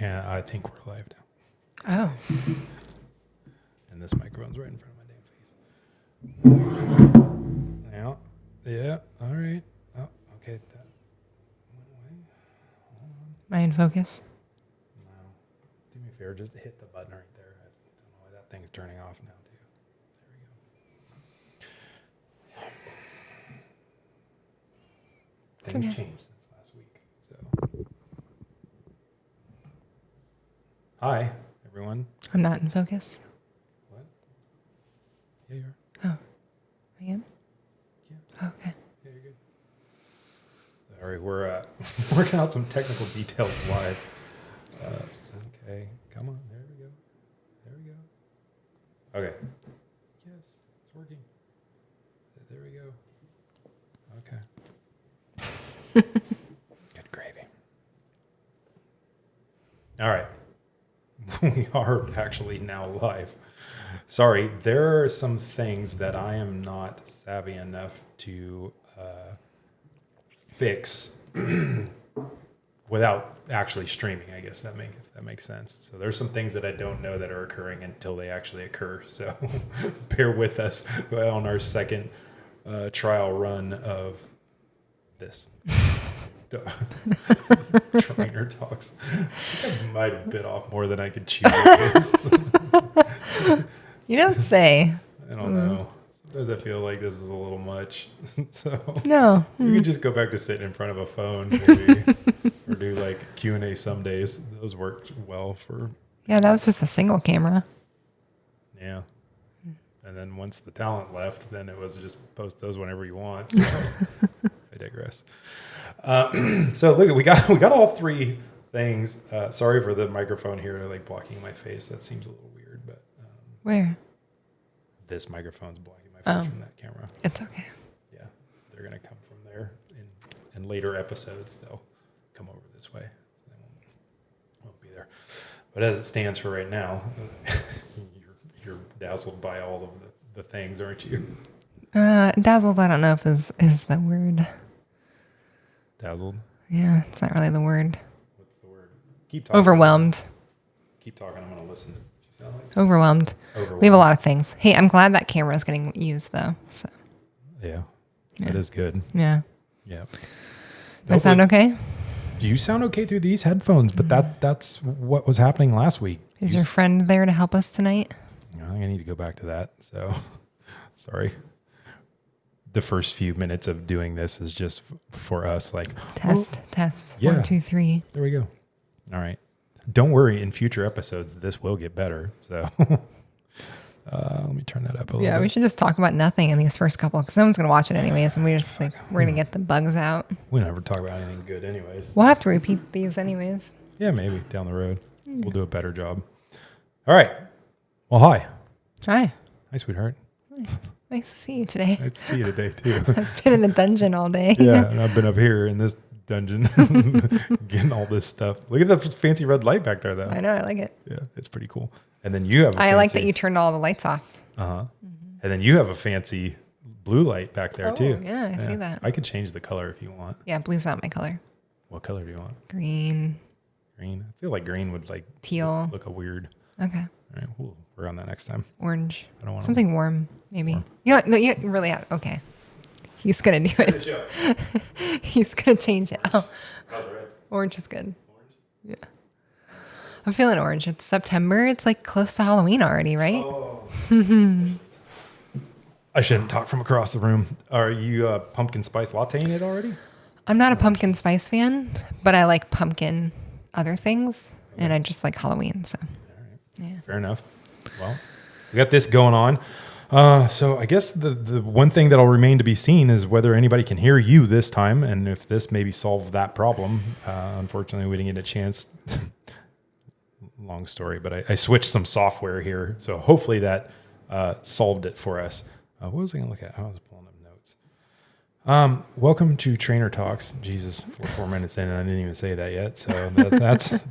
Yeah, I think we're live now. Oh. And this microphone's right in front of my damn face. Yeah. Yeah. All right. Oh, okay. That went away. Hold on. Am I in focus? No. Do me a favor. Just hit the button right there. I don't know why that thing's turning off now, too. There we go. Things changed since last week. So. Hi, everyone. I'm not in focus. What? Yeah, you are. Oh. I am? Yeah. Okay. Yeah, you're good. Sorry, we're working out some technical details live. Okay, come on. There we go. There we go. Okay. Yes, it's working. There we go. Okay. Good gravy. All right. We are actually now live. Sorry, there are some things that I am not savvy enough to fix without actually streaming. I guess that makes sense. So there's some things that I don't know that are occurring until they actually occur. So bear with us on our second trial run of this. Trainer talks. I think I might have bit off more than I could chew. You don't say. I don't know. Sometimes I feel like this is a little much. So No. we could just go back to sitting in front of a phone, maybe, or do like Q&A some days. Those worked well for. Yeah, that was just a single camera. Yeah. And then once the talent left, then it was just post those whenever you want. So I digress. So look, we got all three things. Sorry for the microphone here, like blocking my face. That seems a little weird, but Where? this microphone's blocking my face from that camera. It's okay. Yeah, they're gonna come from there in later episodes. They'll come over this way. So they won't be there. But as it stands for right now, you're dazzled by all of the things, aren't you? Dazzled, I don't know if is the word. Dazzled. Yeah, it's not really the word. What's the word? Keep talking. Overwhelmed. Keep talking. I'm gonna listen. You sound like Overwhelmed. We have a lot of things. Hey, I'm glad that camera is getting used though. So. Yeah, that is good. Yeah. Yeah. Does that sound okay? Do you sound okay through these headphones? But that's what was happening last week. Is your friend there to help us tonight? I think I need to go back to that. So, sorry. The first few minutes of doing this is just for us. Like test. Yeah. 1, 2, 3. There we go. All right. Don't worry. In future episodes, this will get better. So, let me turn that up a little bit. Yeah, we should just talk about nothing in these first couple because someone's gonna watch it anyways, and we're gonna get the bugs out. We never talk about anything good, anyways. We'll have to repeat these anyways. Yeah, maybe down the road we'll do a better job. All right. Well, hi. Hi. Hi, sweetheart. Nice to see you today. Nice to see you today too. I've been in the dungeon all day. Yeah, and I've been up here in this dungeon getting all this stuff. Look at the fancy red light back there, though. I know, I like it. Yeah, it's pretty cool. And then you have I like that you turned all the lights off. Uh-huh. Mm-hmm. And then you have a fancy blue light back there, too. Yeah, I see that. I could change the color if you want. Yeah, blue's not my color. What color do you want? Green. Green? I feel like green would like teal. look a weird. Okay. All right, we'll work on that next time. Orange. I don't want something warm, maybe. Warm. You know what? No, you really have. Okay. He's going to do it. He's going to change it. Oh. How's red? Orange is good. Orange? Yeah. I'm feeling orange. It's September. It's like close to Halloween already, right? Oh. I shouldn't talk from across the room. Are you pumpkin spice latteing it already? I'm not a pumpkin spice fan, but I like pumpkin other things, and I just like Halloween. So, All right. yeah. Fair enough. Well, we got this going on. So I guess the one thing that'll remain to be seen is whether anybody can hear you this time, and if this maybe solved that problem. Unfortunately, we didn't get a chance. Long story, but I switched some software here, so hopefully that solved it for us. What was I going to look at? I was pulling up notes. Welcome to Trainer Talks. Jesus, we're 4 minutes in and I didn't even say that yet. So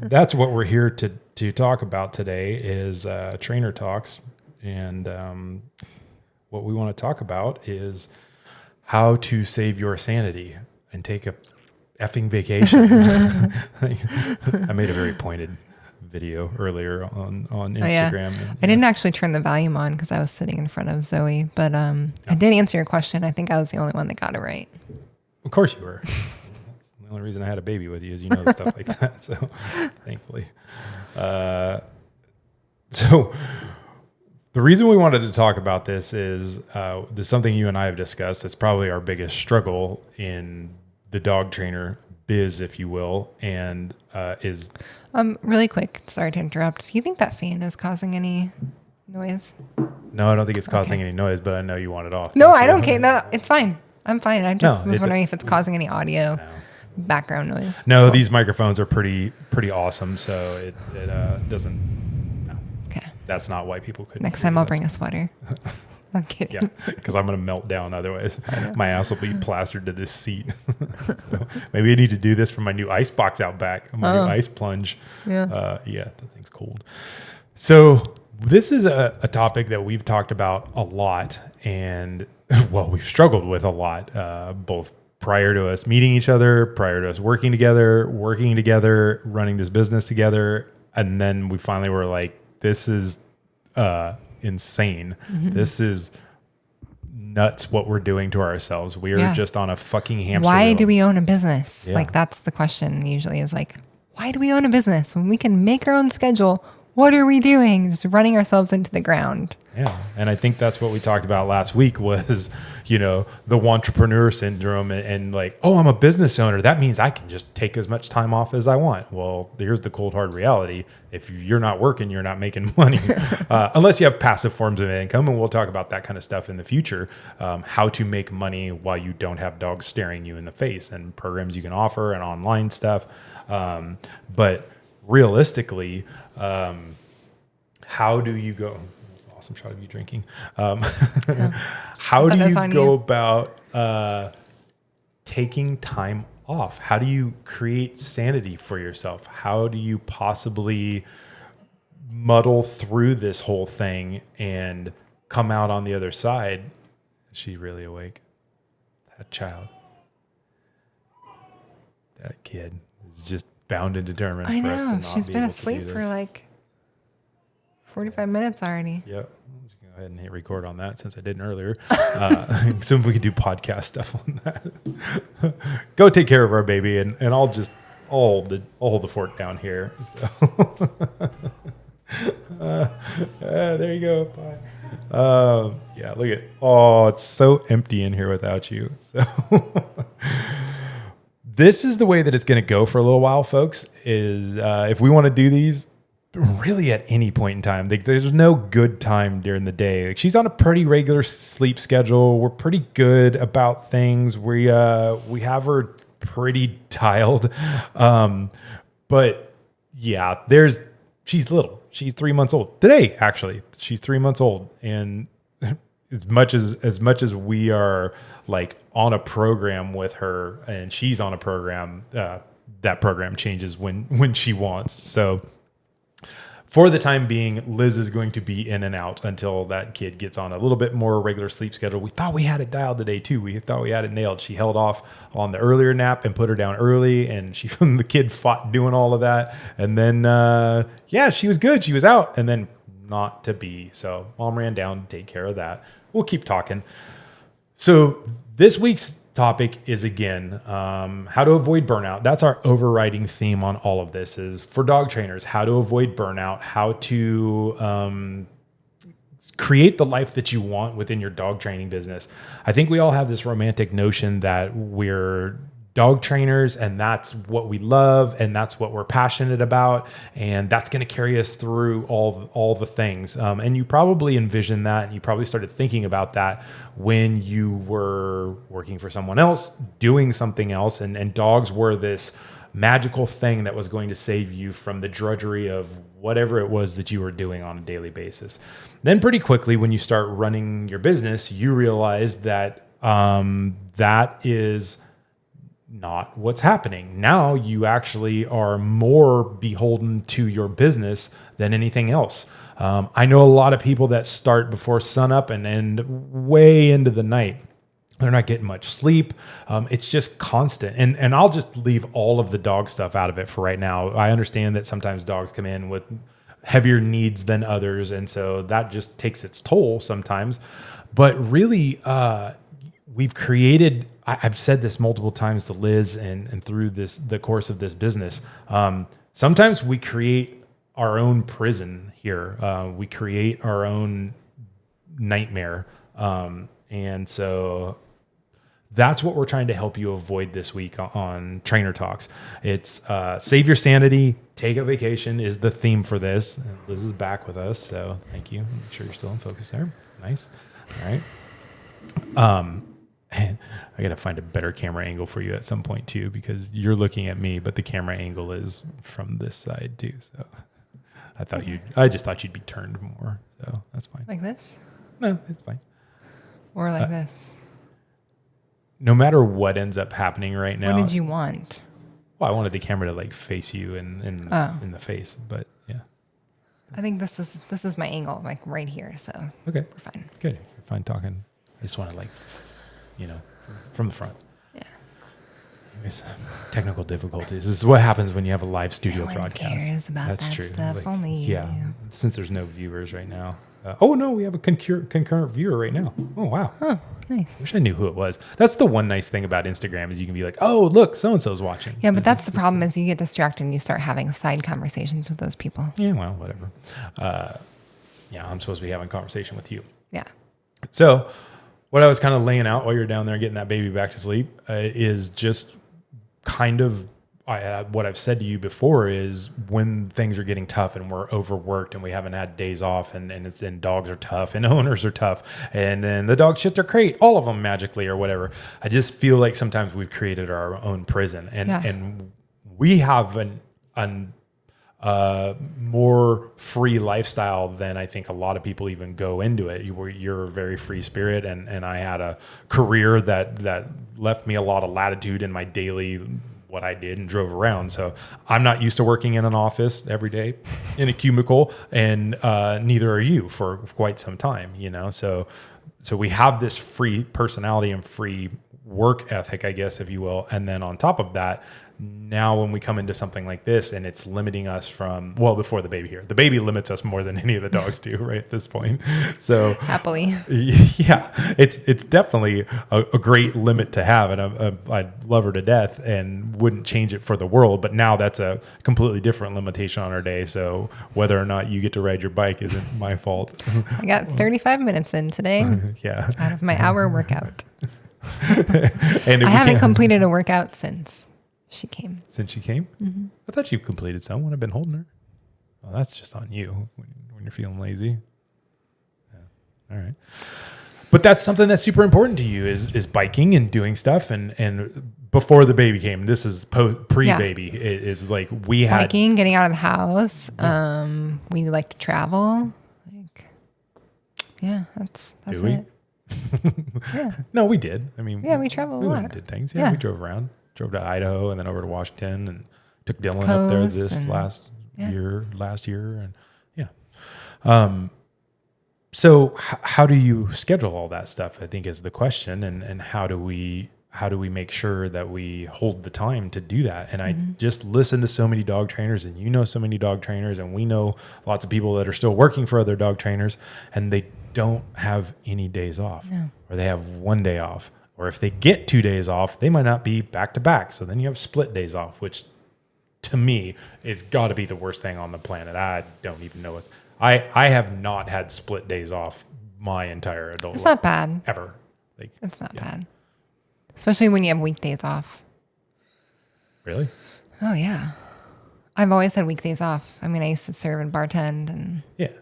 that's what we're here to talk about today is Trainer Talks. And what we want to talk about is how to save your sanity and take a effing vacation. I made a very pointed video earlier on Instagram. Oh, yeah. And, I didn't actually turn the volume on because I was sitting in front of Zoe, but I did answer your question. I think I was the only one that got it right. Of course you were. That's the only reason I had a baby with you is stuff like that. So thankfully. So the reason we wanted to talk about this is there's something you and I have discussed. It's probably our biggest struggle in the dog trainer biz, if you will, and is... Really quick, sorry to interrupt. Do you think that fan is causing any noise? No, I don't think it's causing any noise, but I know you want it off. No, I don't care. No, it's fine. I'm fine. I just No, was wondering if it's causing any audio background noise. No, these microphones are pretty awesome, so it doesn't. No, Okay. that's not why people couldn't. Next time I'll bring a sweater. I'm kidding. Yeah, because I'm going to melt down otherwise. My ass will be plastered to this seat. So maybe I need to do this for my new ice box out back, my new ice plunge. Yeah. That thing's cold. So this is a topic that we've talked about a lot, and well, we've struggled with a lot, both prior to us meeting each other, prior to us working together, running this business together. And then we finally were like, this is insane. Mm-hmm. This is nuts what we're doing to ourselves. We are just on a fucking hamster wheel. Why do we own a business? Yeah. Like, that's the question usually is like, why do we own a business when we can make our own schedule? What are we doing? Just running ourselves into the ground. Yeah. And I think that's what we talked about last week was, the entrepreneur syndrome and like, oh, I'm a business owner. That means I can just take as much time off as I want. Well, here's the cold, hard reality. If you're not working, you're not making money unless you have passive forms of income. And we'll talk about that kind of stuff in the future. How to make money while you don't have dogs staring you in the face and programs you can offer and online stuff. But realistically, how do you go? That's an awesome shot of you drinking. How do you go about taking time off? How do you create sanity for yourself? How do you possibly muddle through this whole thing and come out on the other side? Is she really awake? That child, that kid is just bound and determined. I for us to know. not She's be been able to asleep do for this. like 45 minutes already. Yep. Let's go ahead and hit record on that since I didn't earlier. So if we could do podcast stuff on that. Go take care of our baby, and I'll hold the fort down here. So. There you go. Bye. Yeah, look at. Oh, it's so empty in here without you. So. This is the way that it's going to go for a little while, folks, is if we want to do these really at any point in time, there's no good time during the day. Like, she's on a pretty regular sleep schedule. We're pretty good about things. We have her pretty dialed. But yeah, she's little. She's 3 months old today. Actually, she's 3 months old. And as much as we are like on a program with her and she's on a program, that program changes when she wants. So for the time being, Liz is going to be in and out until that kid gets on a little bit more regular sleep schedule. We thought we had it dialed today too. We thought we had it nailed. She held off on the earlier nap and put her down early, and the kid fought doing all of that. And then, she was good. She was out, and then not to be. So mom ran down to take care of that. We'll keep talking. So this week's topic is again, how to avoid burnout. That's our overriding theme on all of this is for dog trainers, how to avoid burnout, how to create the life that you want within your dog training business. I think we all have this romantic notion that we're dog trainers and that's what we love and that's what we're passionate about and that's going to carry us through all the things. And you probably envisioned that and you probably started thinking about that when you were working for someone else, doing something else, and dogs were this magical thing that was going to save you from the drudgery of whatever it was that you were doing on a daily basis. Then pretty quickly when you start running your business, you realize that that is not what's happening. Now you actually are more beholden to your business than anything else. I know a lot of people that start before sunup and end way into the night. They're not getting much sleep. It's just constant. And I'll just leave all of the dog stuff out of it for right now. I understand that sometimes dogs come in with heavier needs than others. And so that just takes its toll sometimes. But really, we've created, I've said this multiple times to Liz and through the course of this business. Sometimes we create our own prison here. We create our own nightmare. And so that's what we're trying to help you avoid this week on Trainer Talks. It's save your sanity, take a vacation is the theme for this. And Liz is back with us, so thank you. I'm sure you're still in focus there. Nice. All right. I got to find a better camera angle for you at some point too, because you're looking at me, but the camera angle is from this side too. So I just thought you'd be turned more. So that's fine. Like this? No, it's fine. Or like this? No matter what ends up happening right now. What did you want? Well, I wanted the camera to like face you in the face, but yeah. I think this is my angle, like right here. So Okay. we're fine. Good. You're fine talking. I just want to from the front. Yeah. Anyways, technical difficulties. This is what happens when you have a live studio No one broadcast. cares about That's that true. stuff. Only you yeah. do. Since there's no viewers right now. Oh no, we have a concurrent viewer right now. Oh wow. Oh, nice. Wish I knew who it was. That's the one nice thing about Instagram is you can be like, oh look, so and so's watching. Yeah, but that's the problem is you get distracted and you start having side conversations with those people. Yeah, well, whatever. I'm supposed to be having a conversation with you. Yeah. So what I was kind of laying out while you're down there getting that baby back to sleep is just kind of what I've said to you before is when things are getting tough and we're overworked and we haven't had days off and dogs are tough and owners are tough and then the dog shit their crate, all of them magically or whatever. I just feel like sometimes we've created our own prison and we have an more free lifestyle than I think a lot of people even go into it. You're a very free spirit, and I had a career that left me a lot of latitude in my daily what I did and drove around. So I'm not used to working in an office every day in a cubicle, and neither are you for quite some time. So we have this free personality and free work ethic, I guess, if you will, and then on top of that. Now, when we come into something like this and it's limiting us from, before the baby here, the baby limits us more than any of the dogs do right at this point. So happily. Yeah, it's definitely a great limit to have. And I love her to death and wouldn't change it for the world. But now that's a completely different limitation on our day. So whether or not you get to ride your bike isn't my fault. I got 35 minutes in today Yeah. out of my hour workout. And I haven't completed a workout since she came. Since she came? Mm-hmm. I thought you completed some when I've been holding her. Well, that's just on you when you're feeling lazy. Yeah. All right. But that's something that's super important to you is biking and doing stuff. And before the baby came, this is pre-baby. Yeah. It is like we had... Biking, getting out of the house. Yeah. We like to travel. That's Do we? it. Yeah. No, we did. I mean... Yeah, we traveled a lot. We did things. Yeah, we drove around. Drove to Idaho and then over to Washington and took Dylan up there last year. And yeah. So how do you schedule all that stuff? I think is the question. And how do we make sure that we hold the time to do that? And I just listen to so many dog trainers and so many dog trainers and we know lots of people that are still working for other dog trainers and they don't have any days off or they have one day off. Or if they get 2 days off, they might not be back to back. So then you have split days off, which to me is got to be the worst thing on the planet. I don't even know it. I have not had split days off my entire adult life. It's not bad. Ever. It's not bad. Especially when you have weekdays off. Really? Oh, yeah. I've always had weekdays off. I mean, I used to serve and bartend. And yeah.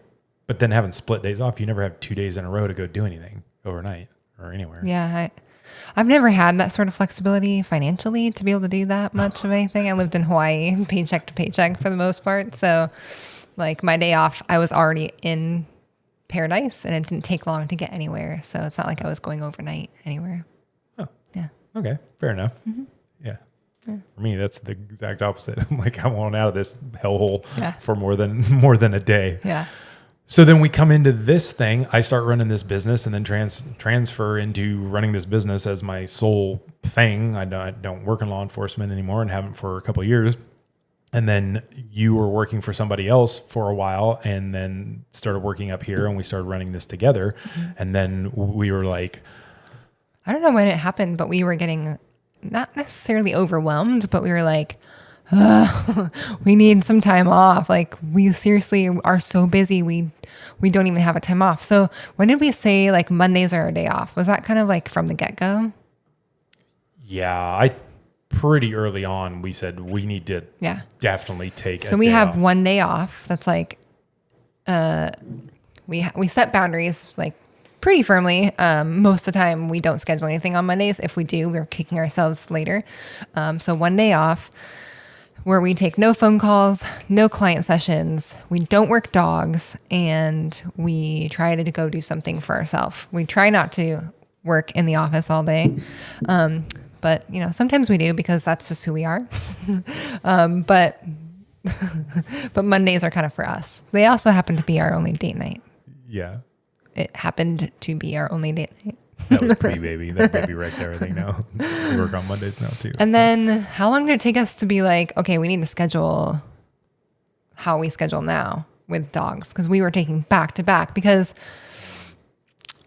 But then having split days off, you never have 2 days in a row to go do anything overnight or anywhere. Yeah. I've never had that sort of flexibility financially to be able to do that much of anything. I lived in Hawaii paycheck to paycheck for the most part. So like my day off, I was already in paradise and it didn't take long to get anywhere. So it's not like I was going overnight anywhere. Oh, yeah. Okay. Fair enough. Mm-hmm. Yeah. For me, that's the exact opposite. I'm like, I want out of this hellhole for more than a day. Yeah. So then we come into this thing. I start running this business and then transfer into running this business as my sole thing. I don't work in law enforcement anymore and haven't for a couple of years. And then you were working for somebody else for a while and then started working up here and we started running this together. Mm-hmm. And then we were like, I don't know when it happened, but we were getting not necessarily overwhelmed, but we were like, we need some time off. Like we seriously are so busy. We don't even have a time off. So when did we say like Mondays are our day off? Was that kind of like from the get-go? Yeah, pretty early on we said we need to definitely take so we have 1 day off. That's like we set boundaries like pretty firmly. Most of the time we don't schedule anything on Mondays. If we do, we're kicking ourselves later. So 1 day off where we take no phone calls, no client sessions, we don't work dogs, and we try to go do something for ourselves. We try not to work in the office all day. But you know, sometimes we do because that's just who we are. But Mondays are kind of for us. They also happen to be our only date night. Yeah. It happened to be our only date night. That was pre-baby. That baby right there, I think now. We work on Mondays now too. And then how long did it take us to be like, okay, we need to schedule how we schedule now with dogs? Because we were taking back to back. Because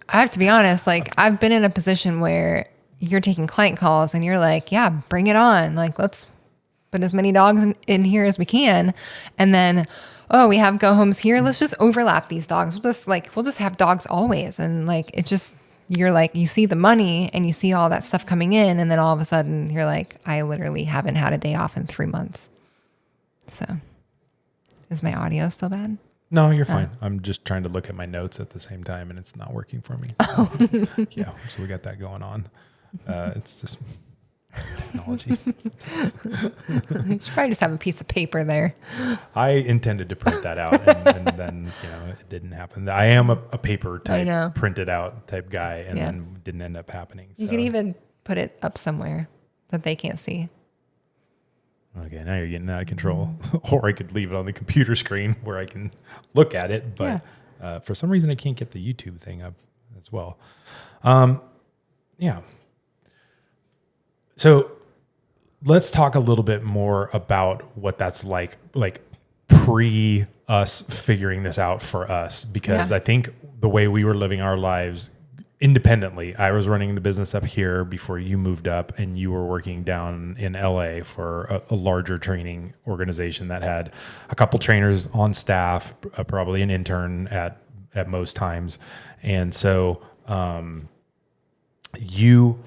I have to be honest, like I've been in a position where you're taking client calls and you're like, yeah, bring it on. Like, let's put as many dogs in here as we can. And then, oh, we have go homes here. Let's just overlap these dogs. We'll just have dogs always. And like, it just, you're like, you see the money and you see all that stuff coming in. And then all of a sudden you're like, I literally haven't had a day off in 3 months. So is my audio still bad? No, you're fine. I'm just trying to look at my notes at the same time and it's not working for me. So, yeah. So we got that going on. It's just technology. You should probably just have a piece of paper there. I intended to print that out and then, it didn't happen. I am a paper type, printed out type guy and then didn't end up happening. So. You could even put it up somewhere that they can't see. Okay, now you're getting out of control. Or I could leave it on the computer screen where I can look at it. But for some reason, I can't get the YouTube thing up as well. Yeah. So let's talk a little bit more about what that's like pre us figuring this out for us, because I think the way we were living our lives independently, I was running the business up here before you moved up and you were working down in LA for a larger training organization that had a couple trainers on staff, probably an intern at most times. And so, you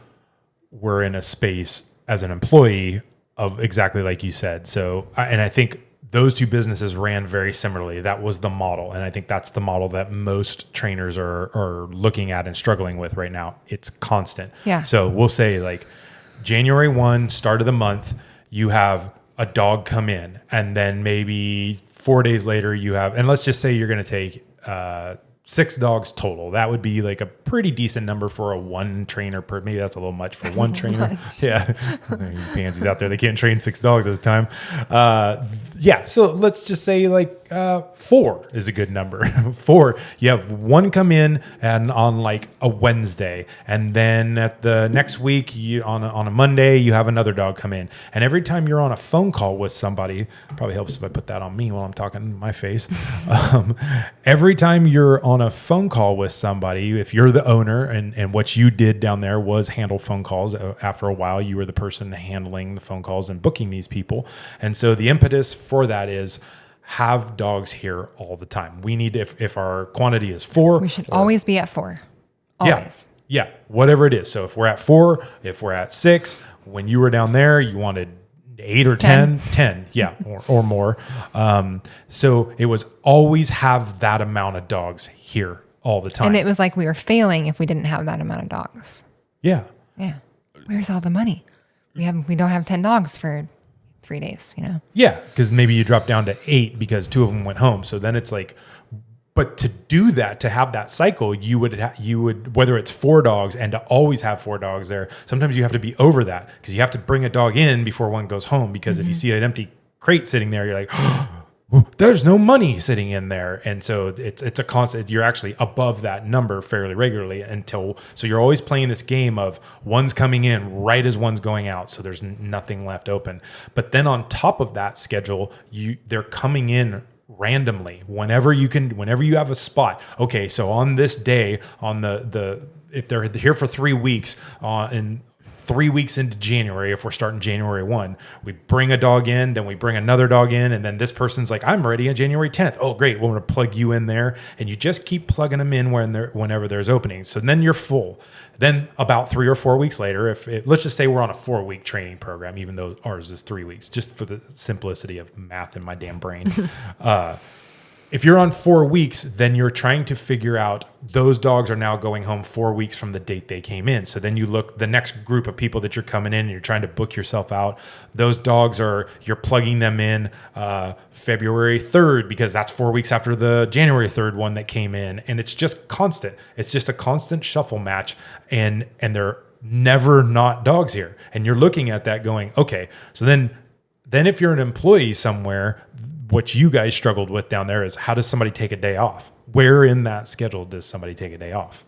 were in a space as an employee of exactly like you said. So, and I think those two businesses ran very similarly. That was the model. And I think that's the model that most trainers are looking at and struggling with right now. It's constant. Yeah. So we'll say like January 1, start of the month, you have a dog come in, and then maybe 4 days later you have, and let's just say you're going to take, 6 dogs total. That would be like a pretty decent number for a one trainer per. Maybe that's a little much for one trainer. Much. Yeah, pansies out there, they can't train 6 dogs at a time. Yeah, so let's just say like 4 is a good number. 4. You have one come in and on like a Wednesday, and then at the next week on a Monday you have another dog come in. And every time you're on a phone call with somebody, probably helps if I put that on me while I'm talking in my face. Every time you're on a phone call with somebody, if you're the owner and what you did down there was handle phone calls, after a while you were the person handling the phone calls and booking these people. And so the impetus for that is have dogs here all the time. We need, if our quantity is 4, we should always be at 4. Always. Yeah, whatever it is. So if we're at 4, if we're at 6, when you were down there, you wanted 8 or 10, yeah, or more. So it was always have that amount of dogs here all the time. And it was like we were failing if we didn't have that amount of dogs. Yeah. Yeah. Where's all the money? We don't have 10 dogs for 3 days, Yeah, because maybe you drop down to 8 because 2 of them went home. So then it's like, but to do that, to have that cycle, you would whether it's 4 dogs and to always have 4 dogs there, sometimes you have to be over that because you have to bring a dog in before one goes home, because if you see an empty crate sitting there, you're like, oh, there's no money sitting in there. And so it's a constant, you're actually above that number fairly regularly so you're always playing this game of one's coming in right as one's going out. So there's nothing left open. But then on top of that schedule, they're coming in randomly whenever you have a spot. Okay. So on this day, if they're here for 3 weeks, in 3 weeks into January, if we're starting January 1, we bring a dog in, then we bring another dog in, and then this person's like, I'm ready on January 10th. Oh, great. We're going to plug you in there. And you just keep plugging them in whenever there's openings. So then you're full. Then about 3 or 4 weeks later, let's just say we're on a 4-week training program, even though ours is 3 weeks, just for the simplicity of math in my damn brain. If you're on 4 weeks, then you're trying to figure out those dogs are now going home 4 weeks from the date they came in. So then you look the next group of people that you're coming in and you're trying to book yourself out. Those dogs you're plugging them in February 3rd because that's 4 weeks after the January 3rd one that came in. And it's just constant. It's just a constant shuffle match. And they're never not dogs here. And you're looking at that going, okay, so then if you're an employee somewhere, what you guys struggled with down there is how does somebody take a day off? Where in that schedule does somebody take a day off?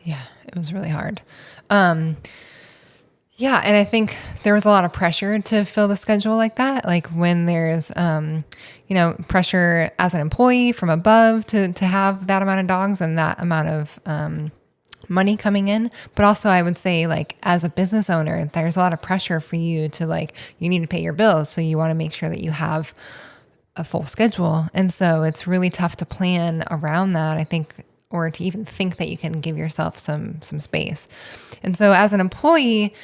Yeah, it was really hard. And I think there was a lot of pressure to fill the schedule like that. Like when there's, pressure as an employee from above to have that amount of dogs and that amount of money coming in. But also I would say like as a business owner, there's a lot of pressure for you to you need to pay your bills. So you want to make sure that you have a full schedule. And so it's really tough to plan around that, I think, or to even think that you can give yourself some space. And so as an employee,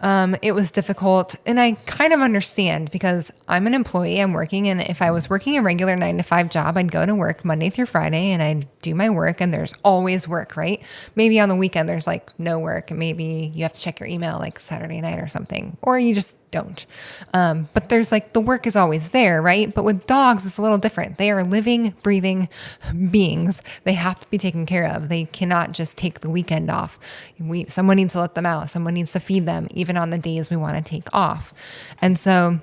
it was difficult. And I kind of understand because I'm an employee, I'm working. And if I was working a regular 9-to-5 job, I'd go to work Monday through Friday and I'd do my work and there's always work, right? Maybe on the weekend, there's no work and maybe you have to check your email Saturday night or something, or you just don't. But there's the work is always there, right? But with dogs, it's a little different. They are living, breathing beings. They have to be taken care of. They cannot just take the weekend off. Someone needs to let them out. Someone needs to feed them, even on the days we want to take off. And so,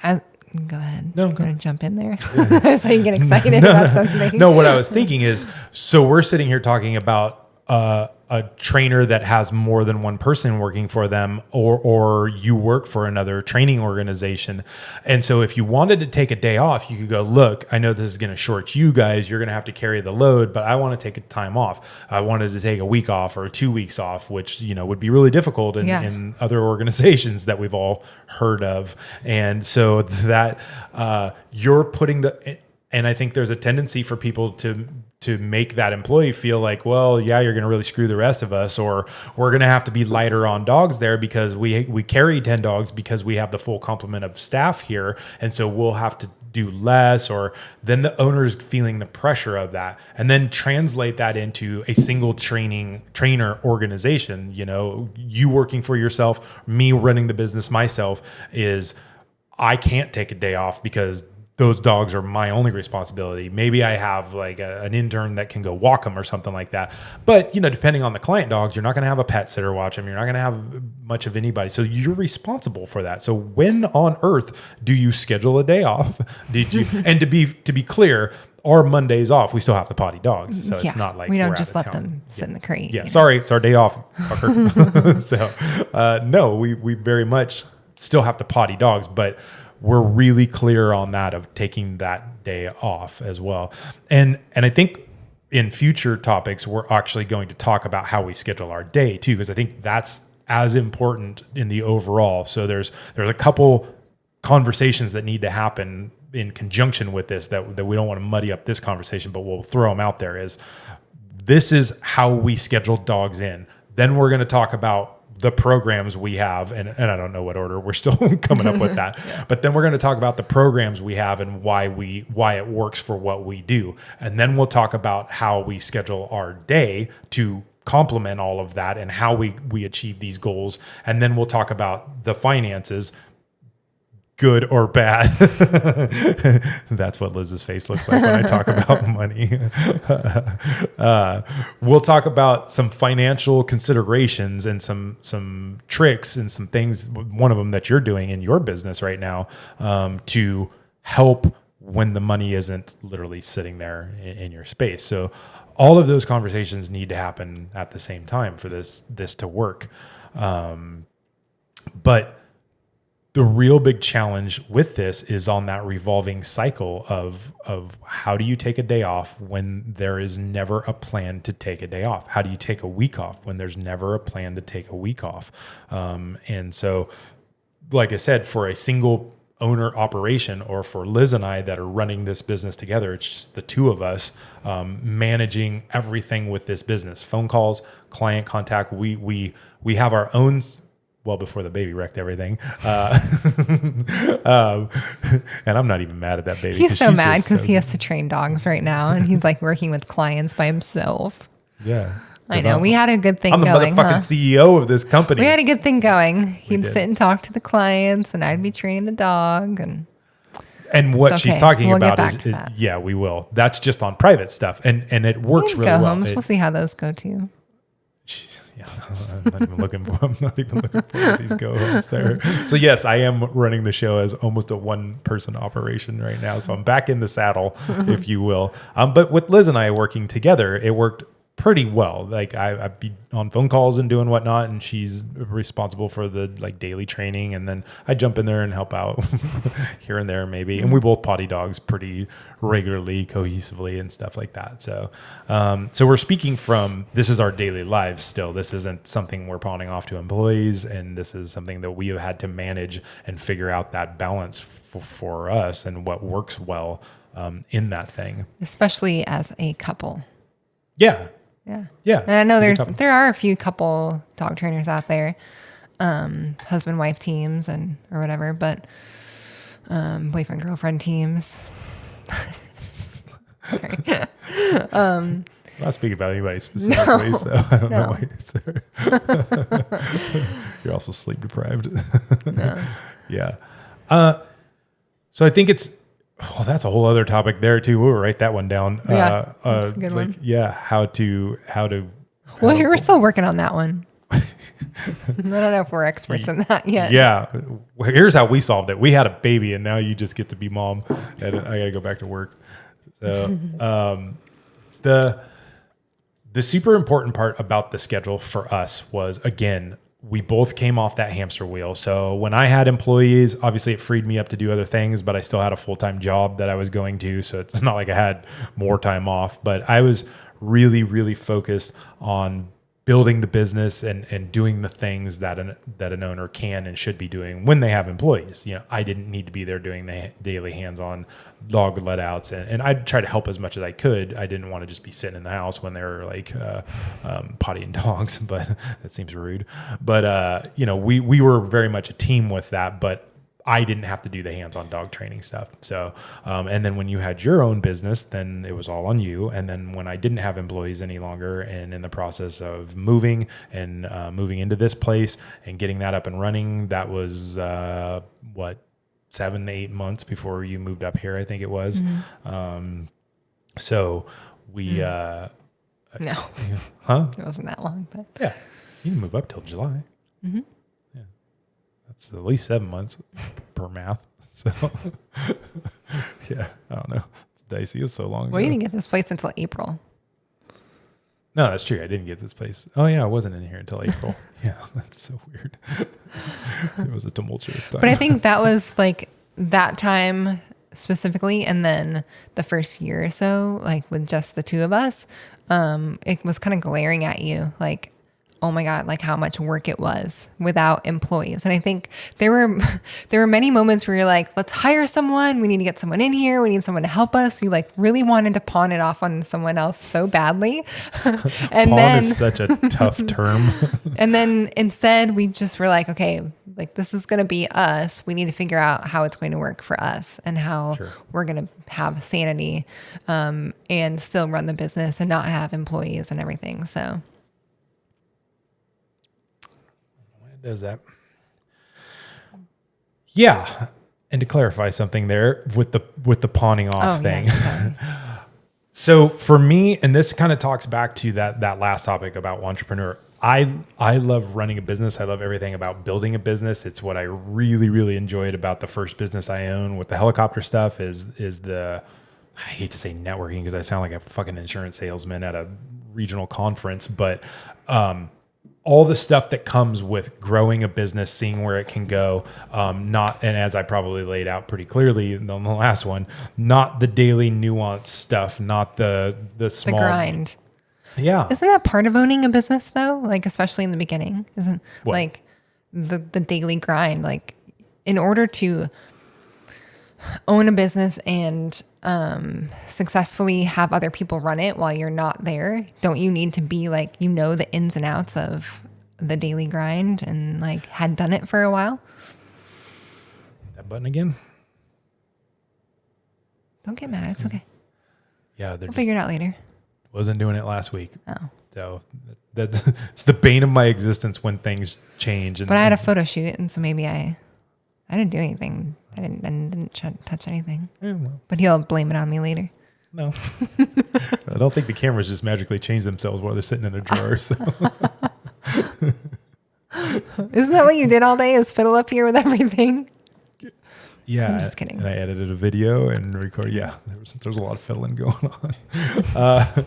go ahead. No, I'm going to jump in there so you can get excited about something. No, what I was thinking is, so we're sitting here talking about a trainer that has more than one person working for them, or you work for another training organization. And so if you wanted to take a day off, you could go, look, I know this is going to short you guys. You're going to have to carry the load, but I want to take a time off. I wanted to take a week off or 2 weeks off, which, would be really difficult in other organizations that we've all heard of. And so that you're putting and I think there's a tendency for people to make that employee feel like, well, yeah, you're going to really screw the rest of us, or we're going to have to be lighter on dogs there because we carry 10 dogs because we have the full complement of staff here. And so we'll have to do less, or then the owner's feeling the pressure of that, and then translate that into a single trainer organization. You working for yourself, me running the business myself, is I can't take a day off because those dogs are my only responsibility. Maybe I have an intern that can go walk them or something like that. But, depending on the client dogs, you're not going to have a pet sitter watch them. You're not going to have much of anybody. So you're responsible for that. So when on earth do you schedule a day off? Did you? And to be clear, our Mondays off, we still have to potty dogs. So it's not like we don't just let them sit in the crate. Yeah. Sorry. It's our day off. Fucker. So no, we very much still have to potty dogs, but we're really clear on that of taking that day off as well. And I think in future topics, we're actually going to talk about how we schedule our day too, because I think that's as important in the overall. So there's a couple conversations that need to happen in conjunction with this that we don't want to muddy up this conversation, but we'll throw them out there. This is how we schedule dogs in. Then we're going to talk about the programs we have, and I don't know what order, we're still coming up with that. Yeah. But then we're going to talk about the programs we have and why it works for what we do. And then we'll talk about how we schedule our day to complement all of that and how we achieve these goals. And then we'll talk about the finances, good or bad. That's what Liz's face looks like when I talk about money. We'll talk about some financial considerations and some tricks and some things, one of them that you're doing in your business right now, to help when the money isn't literally sitting there in your space. So all of those conversations need to happen at the same time for this to work. But the real big challenge with this is on that revolving cycle of how do you take a day off when there is never a plan to take a day off? How do you take a week off when there's never a plan to take a week off? And so, like I said, for a single owner operation, or for Liz and I that are running this business together, it's just the two of us managing everything with this business: phone calls, client contact. We have our own. Well, before the baby wrecked everything. And I'm not even mad at that baby. He's so mad because he has to train dogs right now, and he's like working with clients by himself. Yeah. I know. We had a good thing I'm going. I'm the motherfucking CEO of this company. We had a good thing going. He'd sit and talk to the clients, and I'd be training the dog. And what she's talking we'll about is yeah, we will. That's just on private stuff. And it works really well. Homes. We'll see how those go too. Yeah, I'm not even looking for these go homes there. So yes, I am running the show as almost a one-person operation right now. So I'm back in the saddle, if you will. But with Liz and I working together, it worked pretty well. Like I'd be on phone calls and doing whatnot, and she's responsible for the like daily training, and then I jump in there and help out here and there maybe. And we both potty dogs pretty regularly, cohesively, and stuff like that. So, so we're speaking from, this is our daily lives still. This isn't something we're pawning off to employees, and this is something that we have had to manage and figure out that balance for us and what works well in that thing. Especially as a couple. Yeah. Yeah. And I know there are a few couple dog trainers out there, husband wife teams or whatever, but boyfriend girlfriend teams. Sorry. I'm not speaking about anybody specifically, so I don't know why you're also sleep deprived. No. Yeah. So I think it's. Oh, that's a whole other topic there too. We'll write that one down. Yeah, that's a good one. Yeah, how to. Well, we're still working on that one. I don't know if we're experts in that yet. Yeah, well, here's how we solved it. We had a baby, and now you just get to be mom, and I got to go back to work. So, the super important part about the schedule for us was, again, we both came off that hamster wheel. So when I had employees, obviously it freed me up to do other things, but I still had a full-time job that I was going to. So it's not like I had more time off, but I was really, really focused on building the business and doing the things that an owner can and should be doing when they have employees. You know, I didn't need to be there doing the daily hands-on dog let outs, and I'd try to help as much as I could. I didn't want to just be sitting in the house when they were like pottying dogs, but that seems rude. But you know, we were very much a team with that, but I didn't have to do the hands-on dog training stuff. So, and then when you had your own business, then it was all on you. And then when I didn't have employees any longer, and in the process of moving and moving into this place and getting that up and running, that was 7 to 8 months before you moved up here, I think it was. Mm-hmm. So we, no, huh? It wasn't that long, but yeah, you didn't move up till July. Mm-hmm. It's at least 7 months per math. So, yeah, I don't know. It's dicey. It was so long ago. Well, you didn't get this place until April. No, that's true. I didn't get this place. Oh, yeah, I wasn't in here until April. Yeah, that's so weird. It was a tumultuous time. But I think that was like that time specifically. And then the first year or so, like with just the two of us, it was kind of glaring at you like, oh my God, like how much work it was without employees. And I think there were many moments where you're like, let's hire someone. We need to get someone in here. We need someone to help us. You like really wanted to pawn it off on someone else so badly. And pawn is such a tough term. And then instead we just were like, okay, like this is going to be us. We need to figure out how it's going to work for us and how we're going to have sanity and still run the business and not have employees and everything. So does that. Yeah. And to clarify something there with the pawning off thing. Yeah, so for me, and this kind of talks back to that last topic about entrepreneur, I love running a business. I love everything about building a business. It's what I really, really enjoyed about the first business I own with the helicopter stuff is the, I hate to say networking because I sound like a fucking insurance salesman at a regional conference, but all the stuff that comes with growing a business, seeing where it can go, and as I probably laid out pretty clearly on the last one, not the daily nuance stuff, not the small The grind. Yeah. Isn't that part of owning a business though? Like, especially in the beginning, isn't What? like the daily grind, like in order to own a business and successfully have other people run it while you're not there, don't you need to be like, the ins and outs of the daily grind and like had done it for a while? That button again? Don't get mad. It's okay. Yeah. We'll figure it out later. Wasn't doing it last week. Oh. So it's the bane of my existence when things change. But I had a photo shoot, and so maybe I didn't do anything. I didn't touch anything. Yeah, well, But he'll blame it on me later. no. I don't think the cameras just magically change themselves while they're sitting in a drawer. So. Isn't that what you did all day? Is fiddle up here with everything? Yeah, I'm just kidding. And I edited a video and recorded. Yeah, there's a lot of fiddling going on.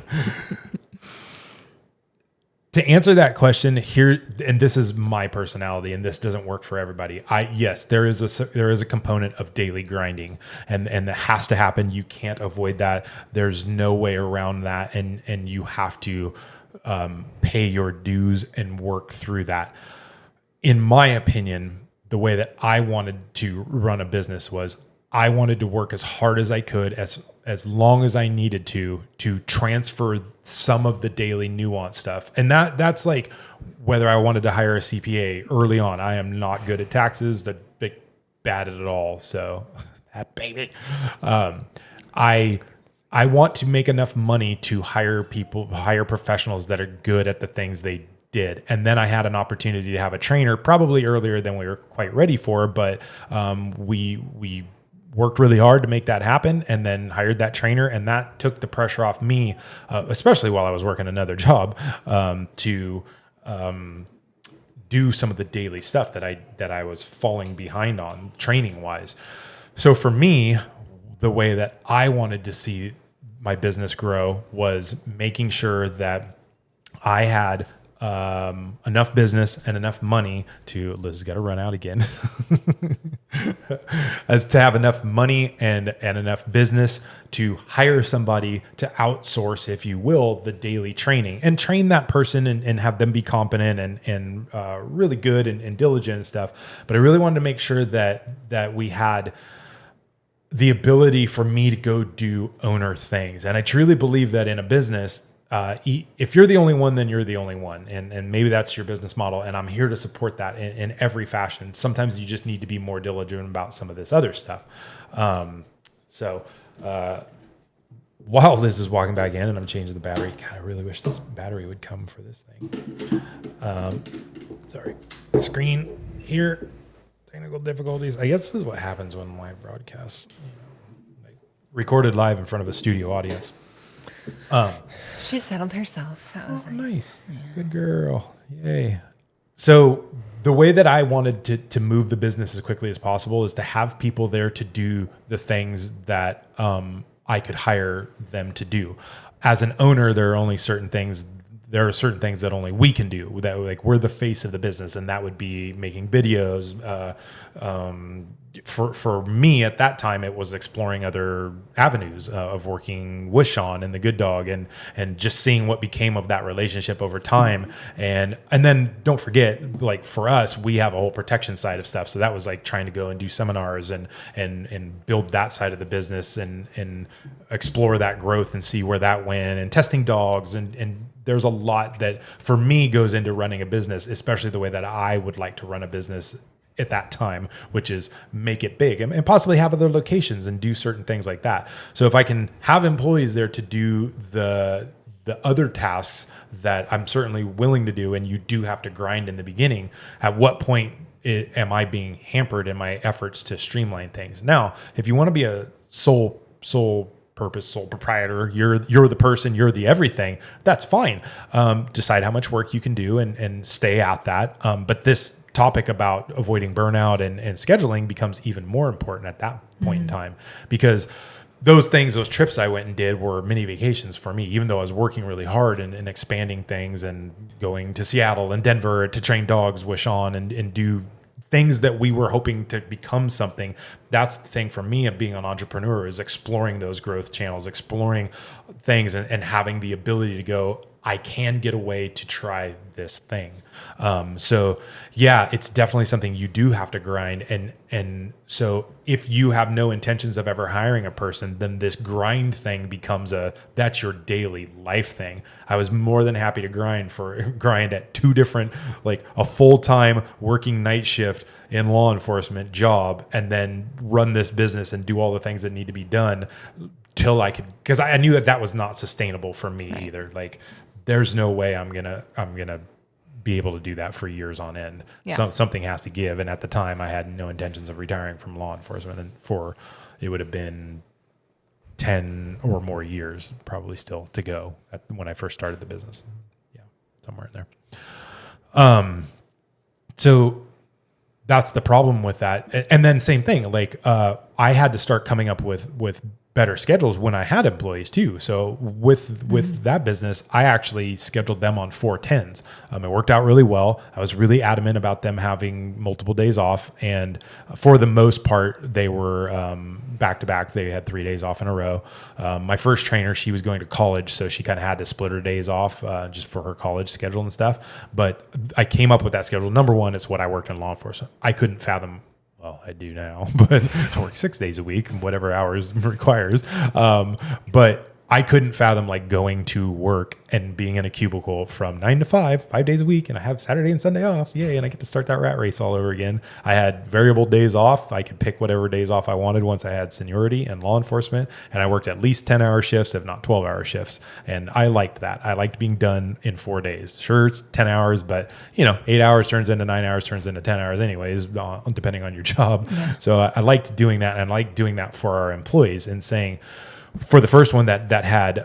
To answer that question here, and this is my personality, and this doesn't work for everybody. Yes, there is a component of daily grinding, and that has to happen. You can't avoid that. There's no way around that, and you have to pay your dues and work through that. In my opinion, the way that I wanted to run a business was I wanted to work as hard as I could, as long as I needed to transfer some of the daily nuance stuff. And that's like whether I wanted to hire a CPA early on. I am not good at taxes, bad at it all. So that baby. I want to make enough money to hire professionals that are good at the things they did. And then I had an opportunity to have a trainer probably earlier than we were quite ready for, but we worked really hard to make that happen and then hired that trainer. And that took the pressure off me, especially while I was working another job, to do some of the daily stuff that I was falling behind on training wise. So for me, the way that I wanted to see my business grow was making sure that I had enough business and enough money to, Liz has got to run out again, as to have enough money and enough business to hire somebody to outsource, if you will, the daily training and train that person and have them be competent and really good and diligent and stuff. But I really wanted to make sure that we had the ability for me to go do owner things. And I truly believe that in a business, if you're the only one, then you're the only one. And maybe that's your business model. And I'm here to support that in every fashion. Sometimes you just need to be more diligent about some of this other stuff. So while Liz is walking back in and I'm changing the battery, God, I really wish this battery would come for this thing. Sorry. The screen here, technical difficulties. I guess this is what happens when live broadcasts, like recorded live in front of a studio audience. She settled herself. That was nice. Yeah. Good girl. Yay. So the way that I wanted to move the business as quickly as possible is to have people there to do the things that I could hire them to do. As an owner, there are certain things that only we can do. That, like, we're the face of the business, and that would be making videos. For me at that time, it was exploring other avenues of working with Sean and the Good Dog, and just seeing what became of that relationship over time. And then don't forget, like, for us, we have a whole protection side of stuff. So that was like trying to go and do seminars and build that side of the business and explore that growth and see where that went, and testing dogs and there's a lot that for me goes into running a business, especially the way that I would like to run a business at that time, which is make it big and possibly have other locations and do certain things like that. So if I can have employees there to do the other tasks that I'm certainly willing to do, and you do have to grind in the beginning, at what point am I being hampered in my efforts to streamline things? Now, if you want to be a sole purpose, sole proprietor, you're the person, you're the everything, that's fine. Decide how much work you can do and stay at that. But this topic about avoiding burnout and scheduling becomes even more important at that point in time, because those trips I went and did were mini vacations for me, even though I was working really hard and expanding things and going to Seattle and Denver to train dogs with Sean and do things that we were hoping to become something. That's the thing for me of being an entrepreneur, is exploring those growth channels, exploring things and having the ability to go, I can get away to try this thing. So yeah, it's definitely something you do have to grind. And so if you have no intentions of ever hiring a person, then this grind thing becomes that's your daily life thing. I was more than happy to grind at two different, like a full-time working night shift in law enforcement job, and then run this business and do all the things that need to be done till I could, because I knew that was not sustainable for me either. Like, there's no way I'm gonna be able to do that for years on end. Yeah. Something has to give. And at the time, I had no intentions of retiring from law enforcement, and it would have been 10 or more years probably still to go when I first started the business. Yeah, somewhere in there. So that's the problem with that. And then same thing, like I had to start coming up with better schedules when I had employees too. So with that business, I actually scheduled them on 4/10s. It worked out really well. I was really adamant about them having multiple days off. And for the most part, they were back to back. They had 3 days off in a row. My first trainer, she was going to college, so she kind of had to split her days off just for her college schedule and stuff. But I came up with that schedule. Number one, it's what I worked in law enforcement. I couldn't fathom. Well, I do now, but I work 6 days a week, whatever hours requires. But I couldn't fathom like going to work and being in a cubicle from 9 to 5 days a week, and I have Saturday and Sunday off. Yay. And I get to start that rat race all over again. I had variable days off. I could pick whatever days off I wanted once I had seniority and law enforcement. And I worked at least 10-hour shifts, if not 12-hour shifts. And I liked that. I liked being done in 4 days. Sure, it's 10 hours, but 8 hours turns into 9 hours, turns into 10 hours anyways, depending on your job. Yeah. So I liked doing that, and I liked doing that for our employees and saying, for the first one that had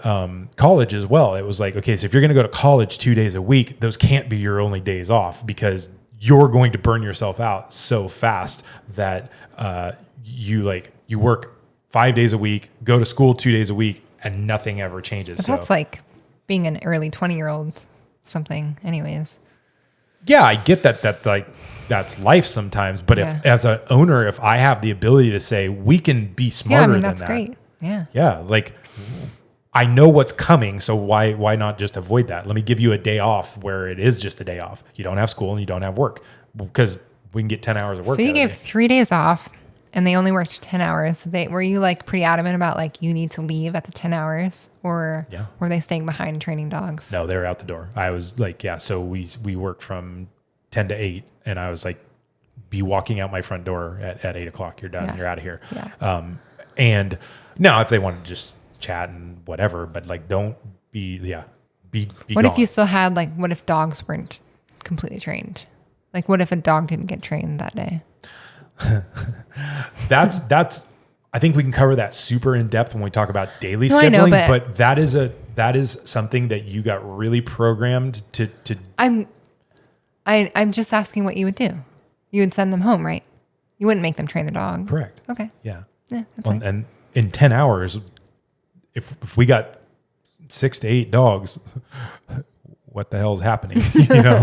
college as well, it was like, okay, so if you're going to go to college 2 days a week, those can't be your only days off, because you're going to burn yourself out so fast that you work 5 days a week, go to school 2 days a week, and nothing ever changes. But that's like being an early 20-year-old something anyways. Yeah, I get that that's life sometimes. But if as an owner, if I have the ability to say, we can be smarter than that. That's great. Yeah. Yeah. Like, I know what's coming. So why not just avoid that? Let me give you a day off where it is just a day off. You don't have school and you don't have work, because we can get 10 hours of work. So you gave 3 days off and they only worked 10 hours. Were you like pretty adamant about like, you need to leave at the 10 hours, or were they staying behind training dogs? No, they were out the door. I was like, so we worked from 10 to 8, and I was like, be walking out my front door at 8 o'clock. You're done. You're out of here. Yeah. And now if they want to just chat and whatever, but like, don't be what gone. If you still had like, what if dogs weren't completely trained? Like, what if a dog didn't get trained that day? that's I think we can cover that super in depth when we talk about daily scheduling, but that is something that you got really programmed to. I'm just asking what you would do. You would send them home, right? You wouldn't make them train the dog. Correct. Okay. Yeah. That's and in 10 hours, if we got 6 to 8 dogs, what the hell is happening? You got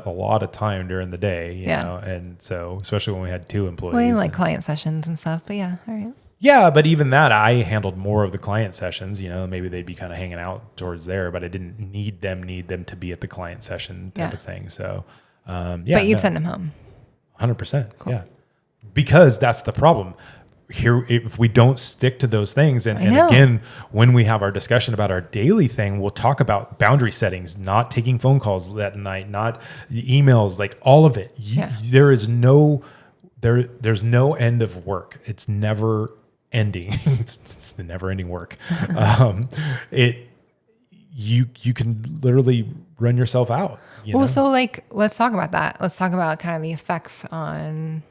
a lot of time during the day, you know, and so especially when we had 2 employees. Well, like client sessions and stuff, but all right. Yeah, but even that, I handled more of the client sessions. Maybe they'd be kind of hanging out towards there, but I didn't need them to be at the client session type of thing. So, but you'd send them home. 100%. Cool. Yeah. Because that's the problem here. If we don't stick to those things, and again, when we have our discussion about our daily thing, we'll talk about boundary settings, not taking phone calls that night, not emails, like all of it. There's no end of work. It's never ending. It's the never ending work. You can literally run yourself out. So like, let's talk about that. Let's talk about kind of the effects on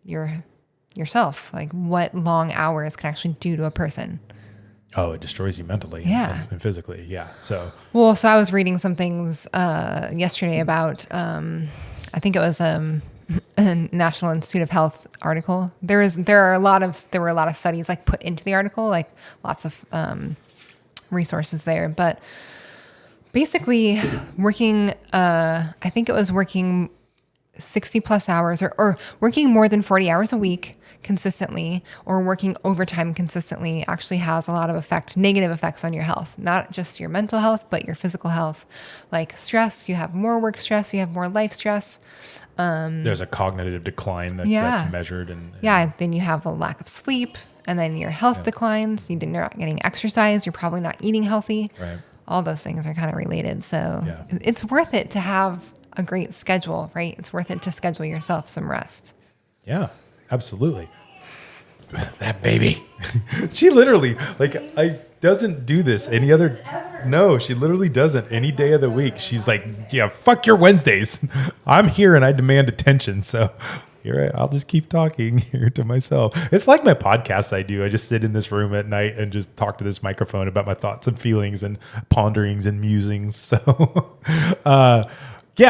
your yourself, like what long hours can actually do to a person. Oh, it destroys you mentally and physically. Yeah. So I was reading some things yesterday about, I think it was a National Institute of Health article. There were a lot of studies like put into the article, like lots of resources there. But basically, working, I think it was working 60 plus hours or working more than 40 hours a week consistently, or working overtime consistently, actually has a lot of negative effects on your health, not just your mental health, but your physical health. Like stress, you have more work stress, you have more life stress. There's a cognitive decline that's measured. And then you have a lack of sleep, and then your health declines. You're not getting exercise. You're probably not eating healthy. Right. All those things are kind of related. So it's worth it to have a great schedule, right? It's worth it to schedule yourself some rest. Yeah, absolutely. That baby. She literally, doesn't do this any other. No, she literally doesn't any day of the week. She's like, yeah, fuck your Wednesdays. I'm here and I demand attention. So here I'll just keep talking here to myself. It's like my podcast I do. I just sit in this room at night and just talk to this microphone about my thoughts and feelings and ponderings and musings. So,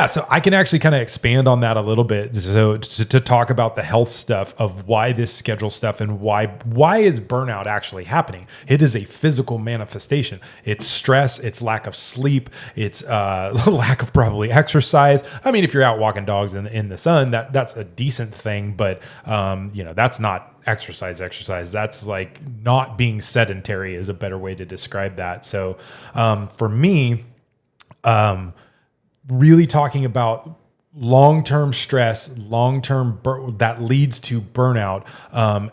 so I can actually kind of expand on that a little bit. So to talk about the health stuff of why this schedule stuff and why is burnout actually happening? It is a physical manifestation. It's stress. It's lack of sleep. It's lack of probably exercise. I mean, if you're out walking dogs in the sun, that's a decent thing, but that's not exercise. That's like not being sedentary is a better way to describe that. So for me, really talking about long-term stress, that leads to burnout,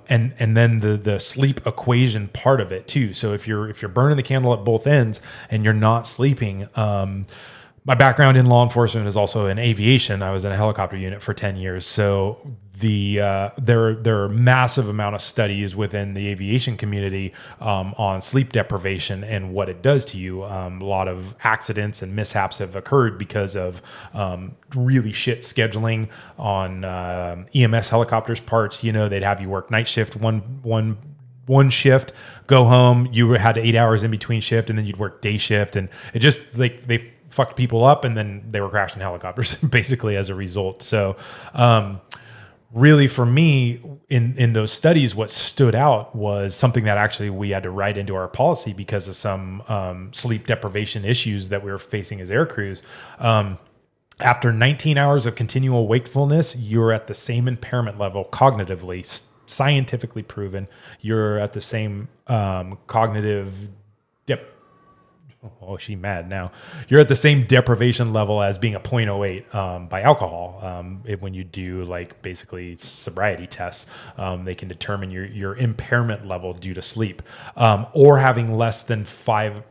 and then the sleep equation part of it too. So if you're burning the candle at both ends and you're not sleeping, my background in law enforcement is also in aviation. I was in a helicopter unit for 10 years. So there are massive amount of studies within the aviation community on sleep deprivation and what it does to you. A lot of accidents and mishaps have occurred because of really shit scheduling on EMS helicopters parts. They'd have you work night shift one shift, go home. You had 8 hours in between shift, and then you'd work day shift, and it just they fucked people up, and then they were crashing helicopters basically as a result. So really for me in those studies, what stood out was something that actually we had to write into our policy because of some sleep deprivation issues that we were facing as air crews. After 19 hours of continual wakefulness, you're at the same impairment level cognitively, scientifically proven. You're at the same cognitive Oh, she mad now. You're at the same deprivation level as being a 0.08 by alcohol. When you do basically sobriety tests, they can determine your impairment level due to sleep, or having less than five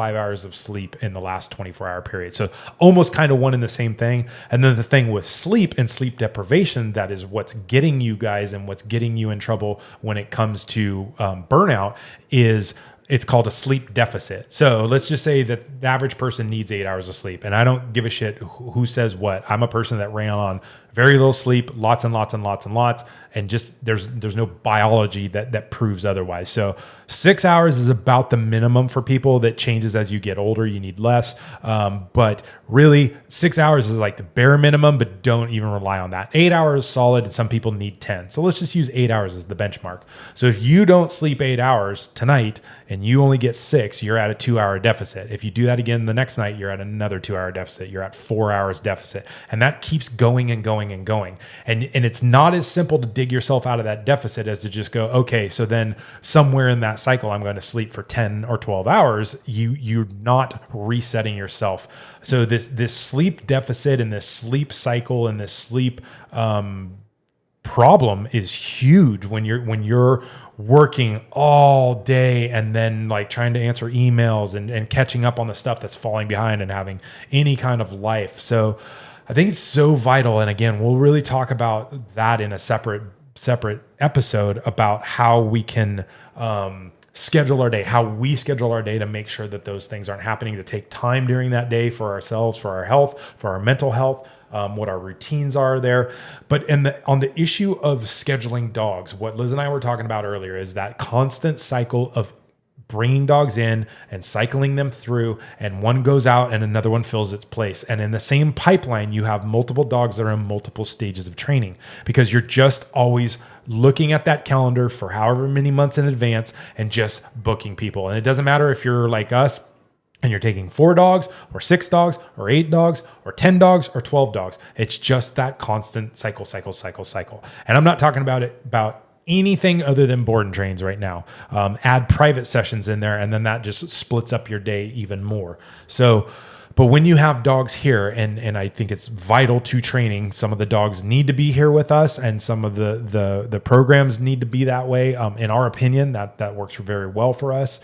hours of sleep in the last 24-hour period. So almost kind of one and the same thing. And then the thing with sleep and sleep deprivation, that is what's getting you guys and what's getting you in trouble when it comes to burnout is. It's called a sleep deficit. So let's just say that the average person needs 8 hours of sleep. And I don't give a shit who says what. I'm a person that ran on very little sleep, lots and lots and lots and lots. And just there's no biology that proves otherwise. So 6 hours is about the minimum for people. That changes as you get older. You need less. But really 6 hours is like the bare minimum, but don't even rely on that. 8 hours is solid, and some people need 10. So let's just use 8 hours as the benchmark. So if you don't sleep 8 hours tonight and you only get 6, you're at a 2-hour deficit. If you do that again the next night, you're at another 2-hour deficit. You're at 4 hours deficit. And that keeps going and going and going. And it's not as simple to dig yourself out of that deficit as to just go, okay, so then somewhere in that cycle, I'm going to sleep for 10 or 12 hours. You're not resetting yourself. So this sleep deficit and this sleep cycle and this sleep problem is huge when you're working all day and then trying to answer emails and catching up on the stuff that's falling behind and having any kind of life. So I think it's so vital. And again, we'll really talk about that in a separate episode about how we can schedule our day, how we schedule our day to make sure that those things aren't happening, to take time during that day for ourselves, for our health, for our mental health. what our routines are there. But on the issue of scheduling dogs, what Liz and I were talking about earlier is that constant cycle of bringing dogs in and cycling them through, and one goes out and another one fills its place. And in the same pipeline, you have multiple dogs that are in multiple stages of training, because you're just always looking at that calendar for however many months in advance and just booking people. And it doesn't matter if you're like us and you're taking 4 dogs or 6 dogs or 8 dogs or 10 dogs or 12 dogs. It's just that constant cycle. And I'm not talking about anything other than board and trains right now. Add private sessions in there, and then that just splits up your day even more. So, but when you have dogs here, and I think it's vital to training, some of the dogs need to be here with us, and some of the programs need to be that way. In our opinion, that works very well for us.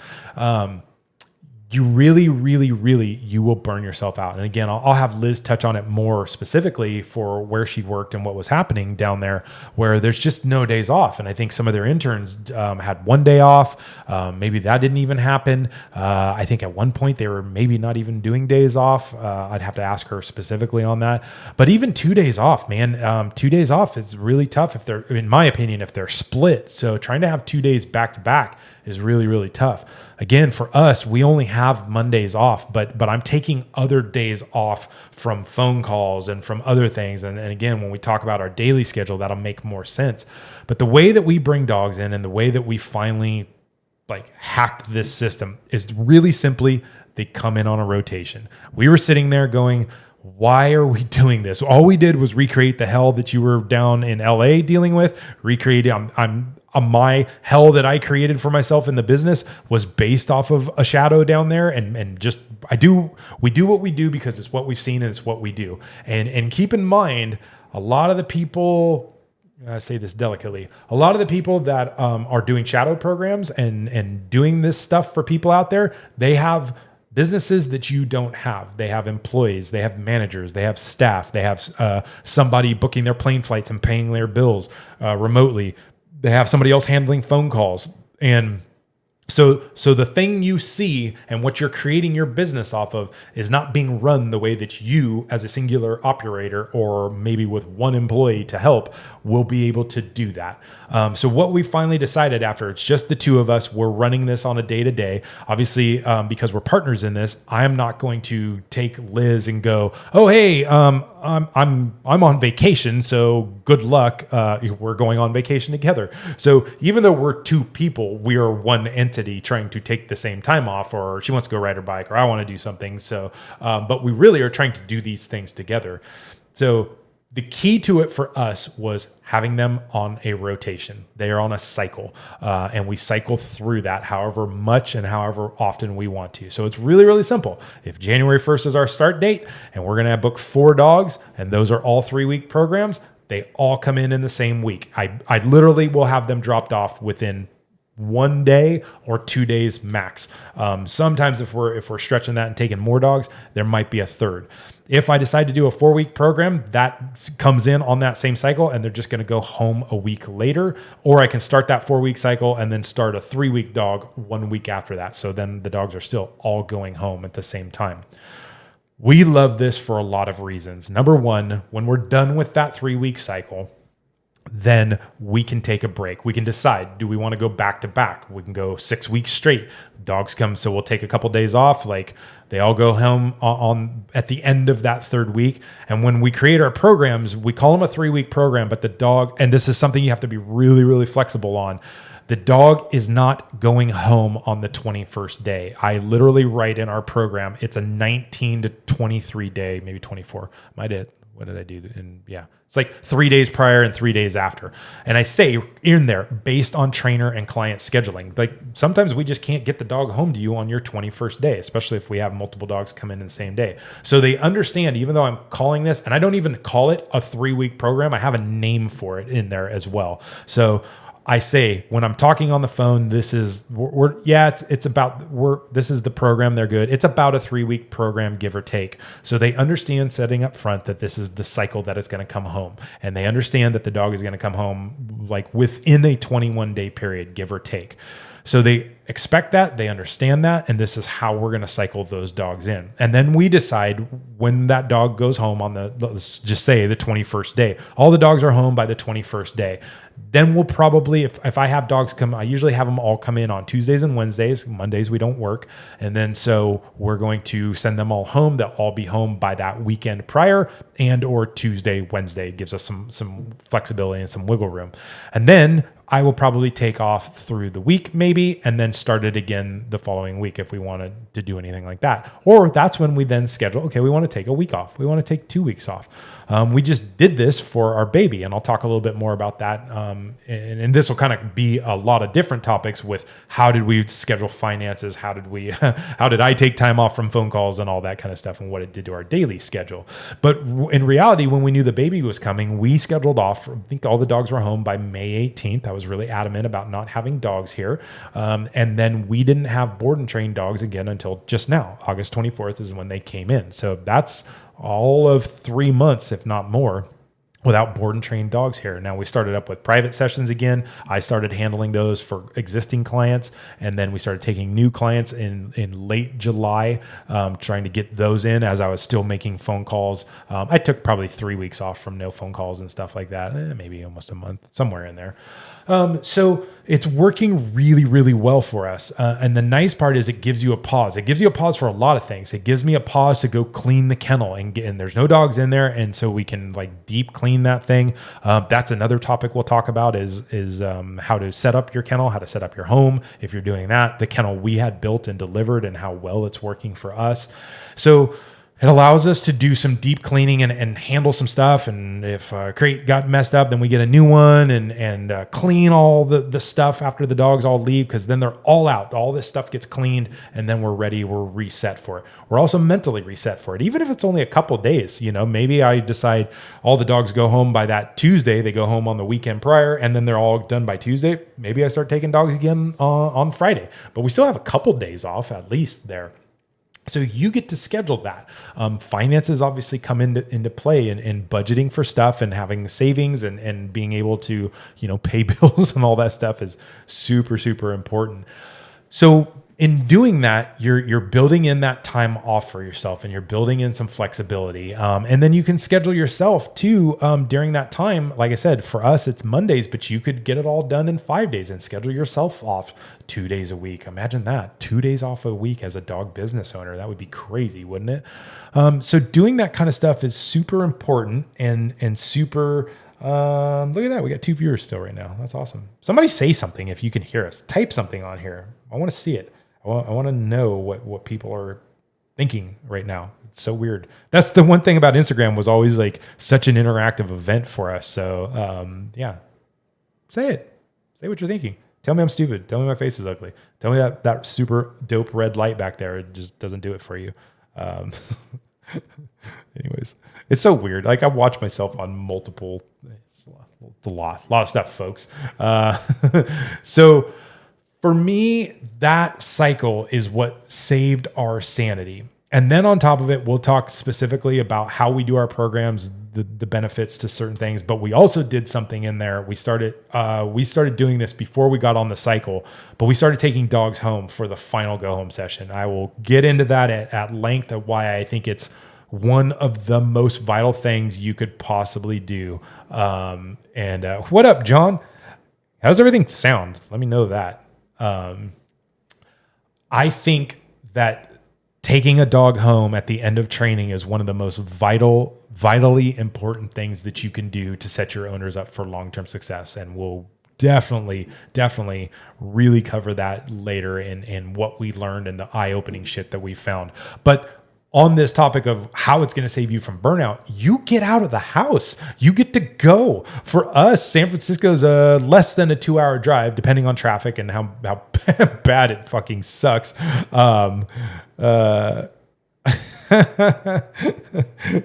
You really, you will burn yourself out. And again, I'll have Liz touch on it more specifically for where she worked and what was happening down there, where there's just no days off. And I think some of their interns had 1 day off. Maybe that didn't even happen. I think at one point they were maybe not even doing days off. I'd have to ask her specifically on that. But even 2 days off, man, 2 days off is really tough if they're, in my opinion, if they're split. So trying to have 2 days back to back is really tough. Again, for us, we only have Mondays off, but I'm taking other days off from phone calls and from other things. And again, when we talk about our daily schedule, that'll make more sense. But the way that we bring dogs in and the way that we finally hacked this system is really simply they come in on a rotation. We were sitting there going, why are we doing this? All we did was recreate the hell that you were down in LA dealing with. My hell that I created for myself in the business was based off of a shadow down there, and just we do what we do because it's what we've seen and it's what we do. And keep in mind, a lot of the people, I say this delicately, a lot of the people that are doing shadow programs and doing this stuff for people out there, they have businesses that you don't have. They have employees, they have managers, they have staff, they have somebody booking their plane flights and paying their bills remotely. They have somebody else handling phone calls. And so the thing you see and what you're creating your business off of is not being run the way that you as a singular operator, or maybe with one employee to help, will be able to do that. So what we finally decided after it's just the two of us, we're running this on a day-to-day. Obviously, because we're partners in this, I am not going to take Liz and go, oh, hey, I'm on vacation, so good luck. We're going on vacation together. So even though we're two people, we are one entity trying to take the same time off, or she wants to go ride her bike, or I want to do something. So, but we really are trying to do these things together. So the key to it for us was having them on a rotation. They are on a cycle, and we cycle through that however much and however often we want to. So it's really simple. If January 1st is our start date and we're going to book 4 dogs, and those are all 3-week programs, they all come in the same week. I literally will have them dropped off within 1 day or 2 days max. Sometimes if we're stretching that and taking more dogs, there might be a third. If I decide to do a 4-week program, that comes in on that same cycle and they're just going to go home a week later, or I can start that 4-week cycle and then start a 3-week dog 1 week after that. So then the dogs are still all going home at the same time. We love this for a lot of reasons. Number one, when we're done with that 3-week cycle, then we can take a break. We can decide, do we want to go back to back? We can go 6 weeks straight. Dogs come, so we'll take a couple days off. They all go home on at the end of that 3rd week. And when we create our programs, we call them a 3-week program, but the dog, and this is something you have to be really flexible on. The dog is not going home on the 21st day. I literally write in our program, it's a 19 to 23 day, maybe 24. What did I do? And yeah, it's 3 days prior and 3 days after. And I say in there, based on trainer and client scheduling, sometimes we just can't get the dog home to you on your 21st day, especially if we have multiple dogs come in the same day. So they understand, even though I'm calling this, and I don't even call it a 3-week program, I have a name for it in there as well. So I say, when I'm talking on the phone, this is the program. They're good. It's about a 3-week program, give or take. So they understand setting up front that this is the cycle that it's going to come home. And they understand that the dog is going to come home within a 21-day period, give or take. So they expect that, they understand that, and this is how we're going to cycle those dogs in. And then we decide when that dog goes home on let's just say the 21st day. All the dogs are home by the 21st day. Then we'll probably, if I have dogs come, I usually have them all come in on Tuesdays and Wednesdays. Mondays we don't work. And then so we're going to send them all home. They'll all be home by that weekend prior, and or Tuesday, Wednesday. It gives us some flexibility and some wiggle room. And then I will probably take off through the week maybe, and then start it again the following week if we wanted to do anything like that. Or that's when we then schedule, okay, we want to take a week off. We want to take 2 weeks off. We just did this for our baby, and I'll talk a little bit more about that. And this will kind of be a lot of different topics with how did we schedule finances? How did I take time off from phone calls and all that kind of stuff, and what it did to our daily schedule. But in reality, when we knew the baby was coming, we scheduled off. I think all the dogs were home by May 18th. I was really adamant about not having dogs here. And then we didn't have board and train dogs again until just now. August 24th is when they came in. So that's all of 3 months, if not more, without board and trained dogs here. Now we started up with private sessions again. I started handling those for existing clients, and then we started taking new clients in late July, trying to get those in as I was still making phone calls. I took probably 3 weeks off from no phone calls and stuff like that, maybe almost a month, somewhere in there. So it's working really, really well for us. And the nice part is it gives you a pause. It gives you a pause for a lot of things. It gives me a pause to go clean the kennel and there's no dogs in there. And so we can like deep clean that thing. That's another topic we'll talk about is how to set up your kennel, how to set up your home. If you're doing that, the kennel we had built and delivered and how well it's working for us. So it allows us to do some deep cleaning and handle some stuff. And if a crate got messed up, then we get a new one and clean all the stuff after the dogs all leave, because then they're all out. All this stuff gets cleaned, and then we're ready. We're reset for it. We're also mentally reset for it, even if it's only a couple days. Maybe I decide all the dogs go home by that Tuesday. They go home on the weekend prior, and then they're all done by Tuesday. Maybe I start taking dogs again on Friday. But we still have a couple days off at least there. So you get to schedule that. Finances obviously come into play in budgeting for stuff and having savings and being able to, pay bills and all that stuff is super, super important. So in doing that, you're building in that time off for yourself, and you're building in some flexibility. And then you can schedule yourself too during that time. Like I said, for us, it's Mondays, but you could get it all done in 5 days and schedule yourself off 2 days a week. Imagine that, 2 days off a week as a dog business owner. That would be crazy, wouldn't it? So doing that kind of stuff is super important and super. Look at that. We got 2 viewers still right now. That's awesome. Somebody say something if you can hear us. Type something on here. I want to see it. I want to know what people are thinking right now. It's so weird. That's the one thing about Instagram, was always like such an interactive event for us. So yeah, say it. Say what you're thinking. Tell me I'm stupid. Tell me my face is ugly. Tell me that super dope red light back there, it just doesn't do it for you. Anyways, it's so weird. Like I watch myself on multiple. It's a lot of stuff, folks. So. For me, that cycle is what saved our sanity. And then on top of it, we'll talk specifically about how we do our programs, the benefits to certain things. But we also did something in there. We started doing this before we got on the cycle, but we started taking dogs home for the final go home session. I will get into that at length of why I think it's one of the most vital things you could possibly do. What up, John? How does everything sound? Let me know that. I think that taking a dog home at the end of training is one of the most vitally important things that you can do to set your owners up for long-term success. And we'll definitely really cover that later in what we learned and the eye-opening shit that we found. But on this topic of how it's going to save you from burnout, you get out of the house. You get to go. For us, San Francisco's less than a 2-hour drive, depending on traffic and how bad it fucking sucks. I want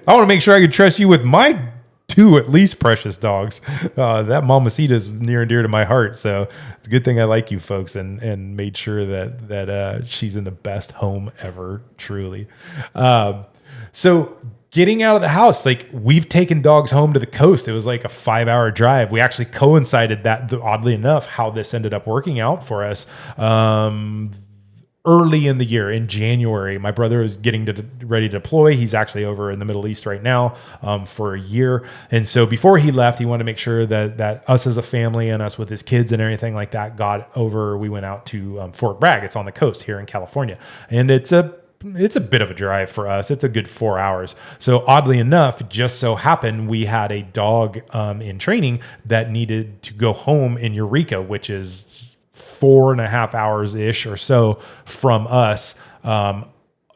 to make sure I can trust you with my 2 at least precious dogs. That Mamacita is near and dear to my heart. So it's a good thing I like you folks and made sure that she's in the best home ever, truly. So getting out of the house, like we've taken dogs home to the coast. It was like a 5-hour drive. We actually coincided that, oddly enough, how this ended up working out for us. Early in the year, in January, my brother is getting ready to deploy. He's actually over in the Middle East right now for a year. And so before he left, he wanted to make sure that us as a family and us with his kids and everything like that got over. We went out to Fort Bragg. It's on the coast here in California. And it's a bit of a drive for us. It's a good 4 hours. So oddly enough, just so happened we had a dog in training that needed to go home in Eureka, which is 4.5 hours ish or so from us,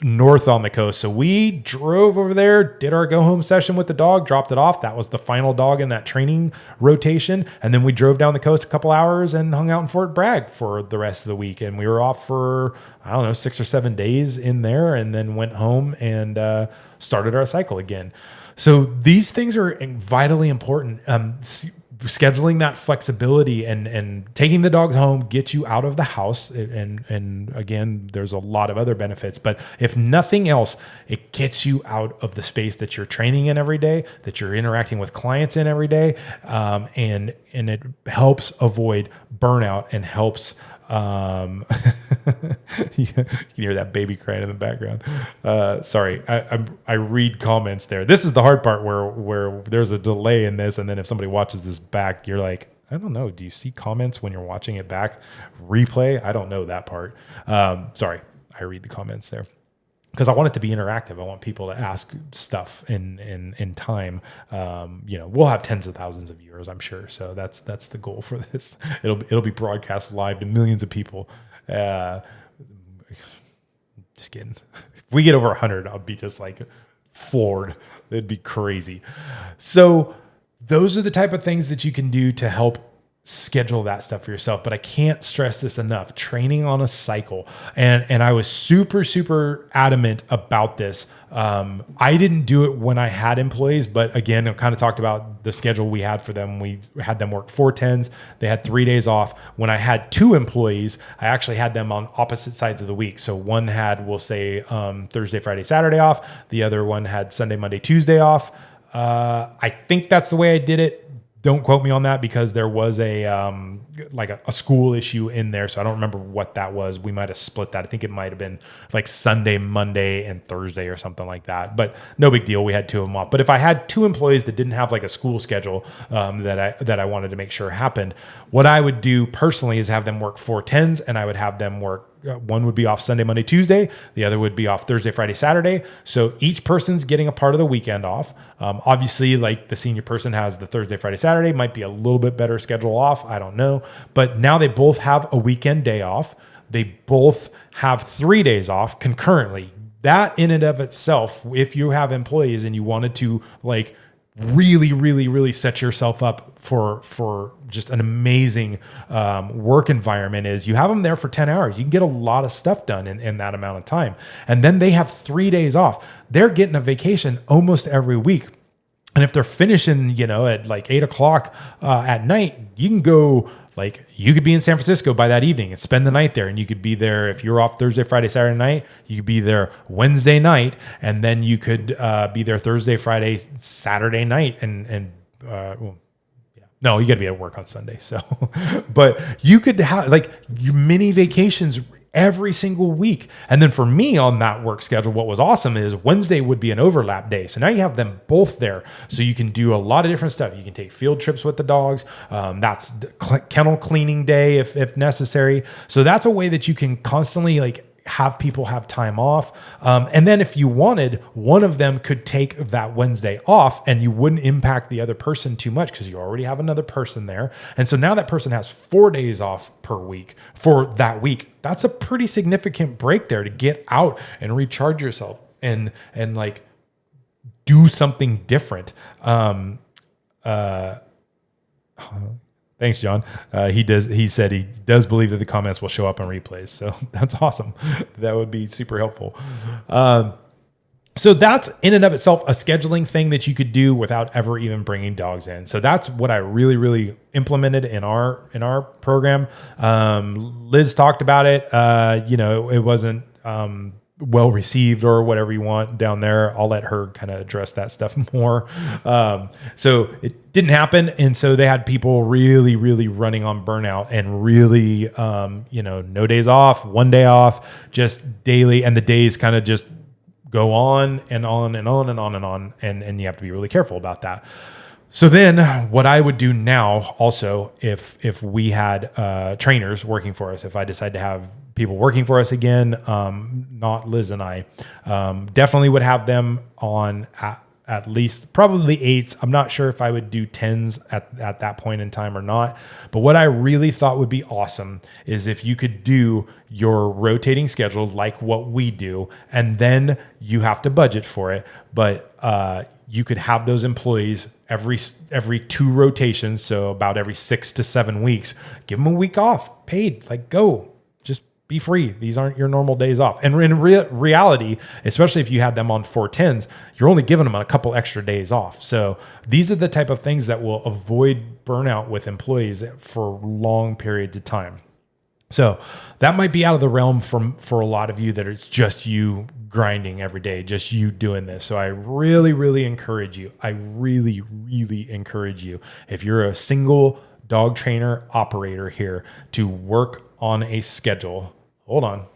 north on the coast. So we drove over there, did our go home session with the dog, dropped it off. That was the final dog in that training rotation. And then we drove down the coast a couple hours and hung out in Fort Bragg for the rest of the week. And we were off for, 6 or 7 days in there, and then went home and started our cycle again. So these things are vitally important. Scheduling that flexibility and taking the dog home gets you out of the house. And again, there's a lot of other benefits, but if nothing else, it gets you out of the space that you're training in every day, that you're interacting with clients in every day. And it helps avoid burnout and helps, you can hear that baby crying in the background. Sorry, I read comments there. This is the hard part where there's a delay in this, and then if somebody watches this back, you're like, I don't know. Do you see comments when you're watching it back? Replay? I don't know that part. Sorry, I read the comments there. Because I want it to be interactive. I want people to ask stuff in time. We'll have tens of thousands of viewers, I'm sure. So that's the goal for this. It'll be broadcast live to millions of people. Just kidding. If we get over 100, I'll be just like floored. It'd be crazy. So those are the type of things that you can do to help schedule that stuff for yourself. But I can't stress this enough. Training on a cycle. And I was super, super adamant about this. I didn't do it when I had employees, but again, I kind of talked about the schedule we had for them. We had them work 4/10s. They had 3 days off. When I had 2 employees, I actually had them on opposite sides of the week. So one had, we'll say, Thursday, Friday, Saturday off. The other one had Sunday, Monday, Tuesday off. I think that's the way I did it. Don't quote me on that because there was a school issue in there. So I don't remember what that was. We might have split that. I think it might have been like Sunday, Monday, and Thursday or something like that. But no big deal. We had 2 of them off. But if I had 2 employees that didn't have like a school schedule that I wanted to make sure happened, what I would do personally is have them work 4/10s, and I would have them work. One would be off Sunday, Monday, Tuesday. The other would be off Thursday, Friday, Saturday. So each person's getting a part of the weekend off. Obviously, like the senior person has the Thursday, Friday, Saturday, might be a little bit better schedule off. I don't know. But now they both have a weekend day off. They both have 3 days off concurrently. That in and of itself, if you have employees and you wanted to like really, really, really set yourself up for just an amazing work environment, is you have them there for 10 hours. You can get a lot of stuff done in that amount of time. And then they have 3 days off. They're getting a vacation almost every week. And if they're finishing, at like 8:00 at night, you can go, like, you could be in San Francisco by that evening and spend the night there. And you could be there, if you're off Thursday, Friday, Saturday night, you could be there Wednesday night. And then you could be there Thursday, Friday, Saturday night. No, you got to be at work on Sunday. So, but you could have like your mini vacations every single week. And then for me on that work schedule, what was awesome is Wednesday would be an overlap day. So now you have them both there. So you can do a lot of different stuff. You can take field trips with the dogs. That's kennel cleaning day if necessary. So that's a way that you can constantly like have people have time off. And then if you wanted, one of them could take that Wednesday off and you wouldn't impact the other person too much because you already have another person there. And so now that person has 4 days off per week for that week. That's a pretty significant break there to get out and recharge yourself and like do something different. Thanks, John. He said he does believe that the comments will show up on replays. So that's awesome. That would be super helpful. So that's in and of itself a scheduling thing that you could do without ever even bringing dogs in. So that's what I really, really implemented in our program. Liz talked about it. It wasn't well received or whatever you want down there. I'll let her kind of address that stuff more. So it didn't happen. And so they had people really, really running on burnout and really, no days off, 1 day off, just daily. And the days kind of just go on and on and on and on and on. And you have to be really careful about that. So then what I would do now also, if we had trainers working for us, if I decide to have people working for us again, not Liz and I, definitely would have them on at least probably 8s. I'm not sure if I would do 10s at that point in time or not. But what I really thought would be awesome is if you could do your rotating schedule like what we do, and then you have to budget for it. But you could have those employees every 2 rotations, so about every 6 to 7 weeks, give them a week off, paid, like go, just be free. These aren't your normal days off. And in reality, especially if you had them on 410s, you're only giving them a couple extra days off. So these are the type of things that will avoid burnout with employees for long periods of time. So that might be out of the realm for a lot of you that it's just you grinding every day, just you doing this. So I really, really encourage you. I really, really encourage you, if you're a single dog trainer operator here, to work on a schedule. Hold on.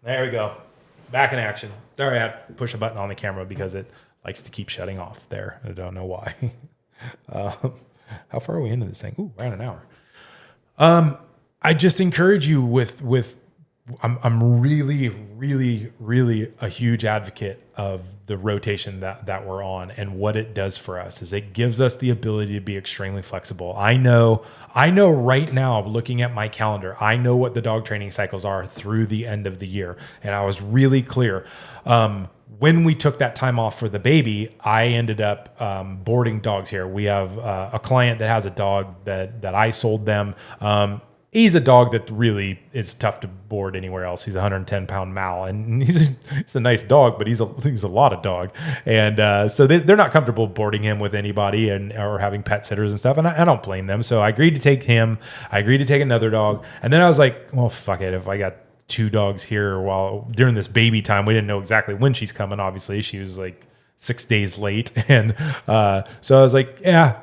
There we go. Back in action. Sorry, I had to push a button on the camera because it likes to keep shutting off there. I don't know why. How far are we into this thing? Ooh, around an hour. I just encourage you with I'm really, really, really a huge advocate of the rotation that we're on, and what it does for us is it gives us the ability to be extremely flexible. I know right now, looking at my calendar, I know what the dog training cycles are through the end of the year. And I was really clear. When we took that time off for the baby, I ended up boarding dogs here. We have a client that has a dog that I sold them. He's a dog that really is tough to board anywhere else. He's a 110-pound Mal, and he's a nice dog, but he's a lot of dog. And so they're not comfortable boarding him with anybody or having pet sitters and stuff. And I don't blame them. So I agreed to take him. I agreed to take another dog. And then I was like, well, fuck it. If I got 2 dogs here during this baby time, we didn't know exactly when she's coming. Obviously, she was like 6 days late. And so I was like, yeah,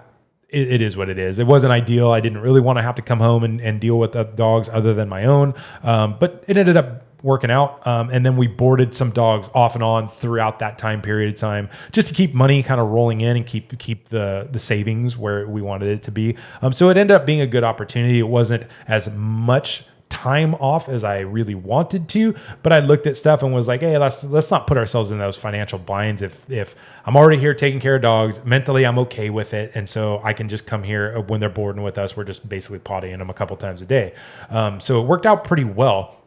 it is what it is. It wasn't ideal. I didn't really want to have to come home and deal with the dogs other than my own. But it ended up working out. And then we boarded some dogs off and on throughout that time period of time, just to keep money kind of rolling in and keep the savings where we wanted it to be. So it ended up being a good opportunity. It wasn't as much time off as I really wanted to, but I looked at stuff and was like, hey, let's not put ourselves in those financial binds. If I'm already here taking care of dogs, mentally I'm okay with it, and so I can just come here when they're boarding with us. We're just basically pottying them a couple times a day. So it worked out pretty well.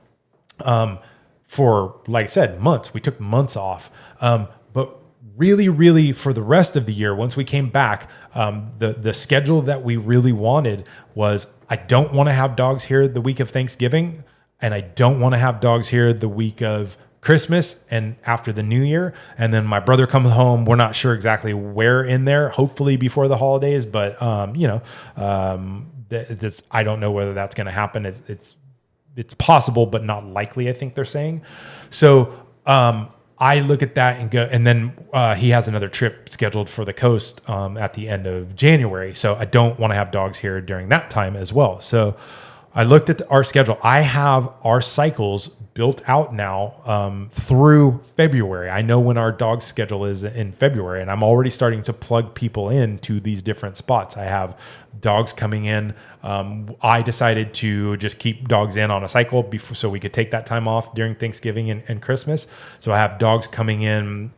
For, like I said, months. We took months off. But really, really, for the rest of the year, once we came back, the schedule that we really wanted was, I don't want to have dogs here the week of Thanksgiving, and I don't want to have dogs here the week of Christmas and after the New Year. And then my brother comes home. We're not sure exactly where in there, hopefully before the holidays, but I don't know whether that's going to happen. It's possible, but not likely, I think they're saying. So I look at that and go, and then he has another trip scheduled for the coast at the end of January. So I don't want to have dogs here during that time as well. So I looked at our schedule. I have our cycles built out now through February. I know when our dog schedule is in February, and I'm already starting to plug people into these different spots. I have dogs coming in. I decided to just keep dogs in on a cycle so we could take that time off during Thanksgiving and Christmas. So I have dogs coming in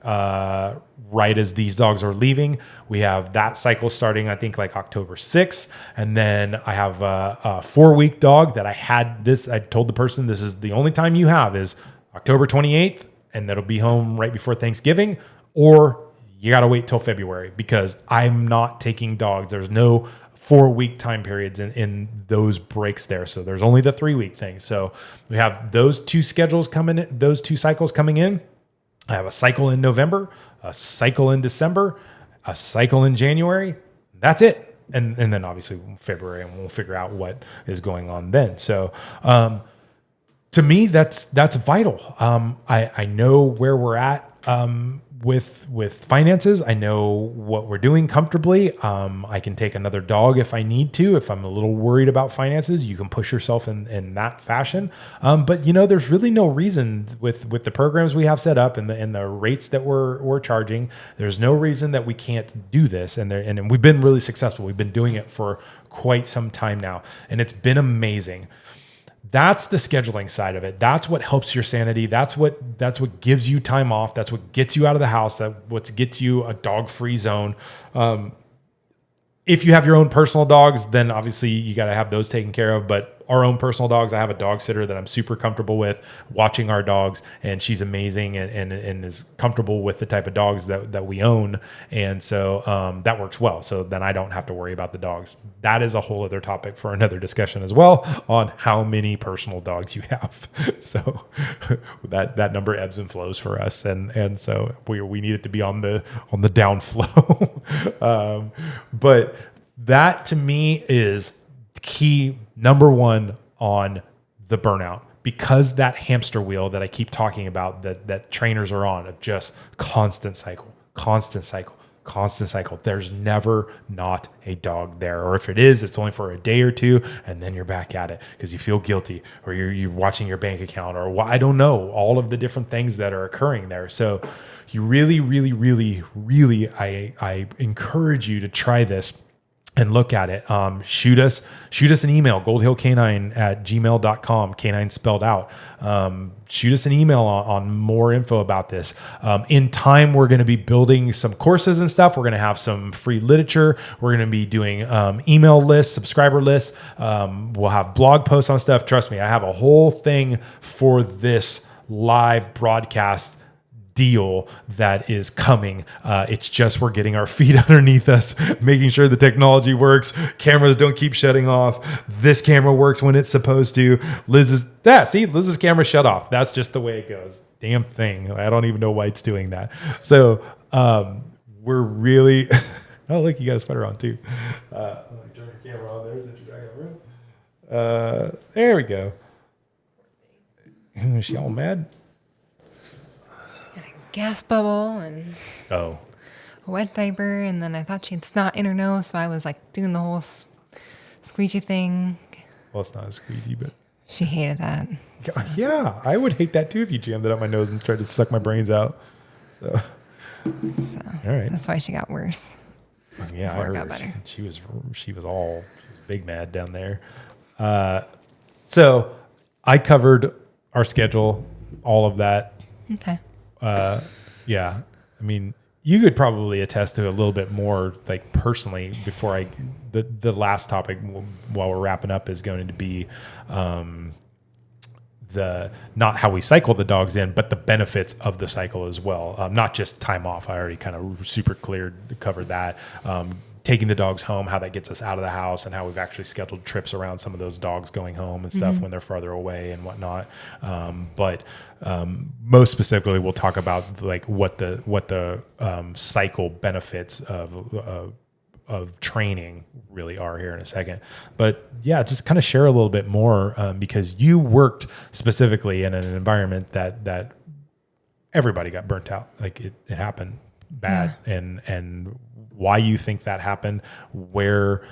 right as these dogs are leaving. We have that cycle starting, I think, like October 6th. And then I have a 4-week dog that I told the person, this is the only time you have is October 28th, and that'll be home right before Thanksgiving, or you got to wait till February, because I'm not taking dogs. There's no 4-week time periods in those breaks there. So there's only the 3-week thing. So we have those 2 schedules coming in, those 2 cycles coming in. I have a cycle in November, a cycle in December, a cycle in January. That's it. and then obviously February, and we'll figure out what is going on then. So, to me, that's vital. I know where we're at with finances. I know what we're doing comfortably. I can take another dog if I need to. If I'm a little worried about finances, you can push yourself in that fashion. But there's really no reason with the programs we have set up and the rates that we're charging. There's no reason that we can't do this. And we've been really successful. We've been doing it for quite some time now, and it's been amazing. That's the scheduling side of it. That's what helps your sanity. That's what gives you time off. That's what gets you out of the house. That's what gets you a dog-free zone. If you have your own personal dogs, then obviously you got to have those taken care of. But our own personal dogs, I have a dog sitter that I'm super comfortable with watching our dogs, and she's amazing and is comfortable with the type of dogs that we own. And so that works well. So then I don't have to worry about the dogs. That is a whole other topic for another discussion as well on how many personal dogs you have. So that number ebbs and flows for us. And so we need it to be on the downflow. But that to me is key number one on the burnout, because that hamster wheel that I keep talking about that trainers are on of just constant cycle. There's never not a dog there. Or if it is, it's only for a day or two, and then you're back at it because you feel guilty, or you're watching your bank account, or I don't know, all of the different things that are occurring there. So you really, really, really, really, I encourage you to try this and look at it. Shoot us an email, goldhillcanine@gmail.com, canine spelled out. Shoot us an email on more info about this. In time, we're going to be building some courses and stuff. We're going to have some free literature. We're going to be doing email lists, subscriber lists. We'll have blog posts on stuff. Trust me, I have a whole thing for this live broadcast deal that is coming. It's just we're getting our feet underneath us, making sure the technology works. Cameras don't keep shutting off. This camera works when it's supposed to. Liz's camera shut off. That's just the way it goes. Damn thing. I don't even know why it's doing that. So we're really oh, look, you got a sweater on too. Let me turn your camera on there. Is that your back of the room? There we go. Is she all mad? Gas bubble and a wet diaper, and then I thought she'd snot in her nose, so I was like doing the whole squeegee thing. Well, it's not a squeegee, but she hated that. Yeah, I would hate that too if you jammed it up my nose and tried to suck my brains out. So all right, that's why she got worse. Yeah, I heard got better. She was big mad down there. So I covered our schedule, all of that. Okay. Yeah, I mean, you could probably attest to a little bit more, like personally, before the last topic while we're wrapping up is going to be the not how we cycle the dogs in, but the benefits of the cycle as well. Not just time off. I already kind of super covered that. Taking the dogs home, how that gets us out of the house, and how we've actually scheduled trips around some of those dogs going home and stuff when they're farther away and whatnot. But most specifically, we'll talk about like what the cycle benefits of training really are here in a second. But yeah, just kind of share a little bit more because you worked specifically in an environment that everybody got burnt out. Like it happened bad, and why you think that happened, where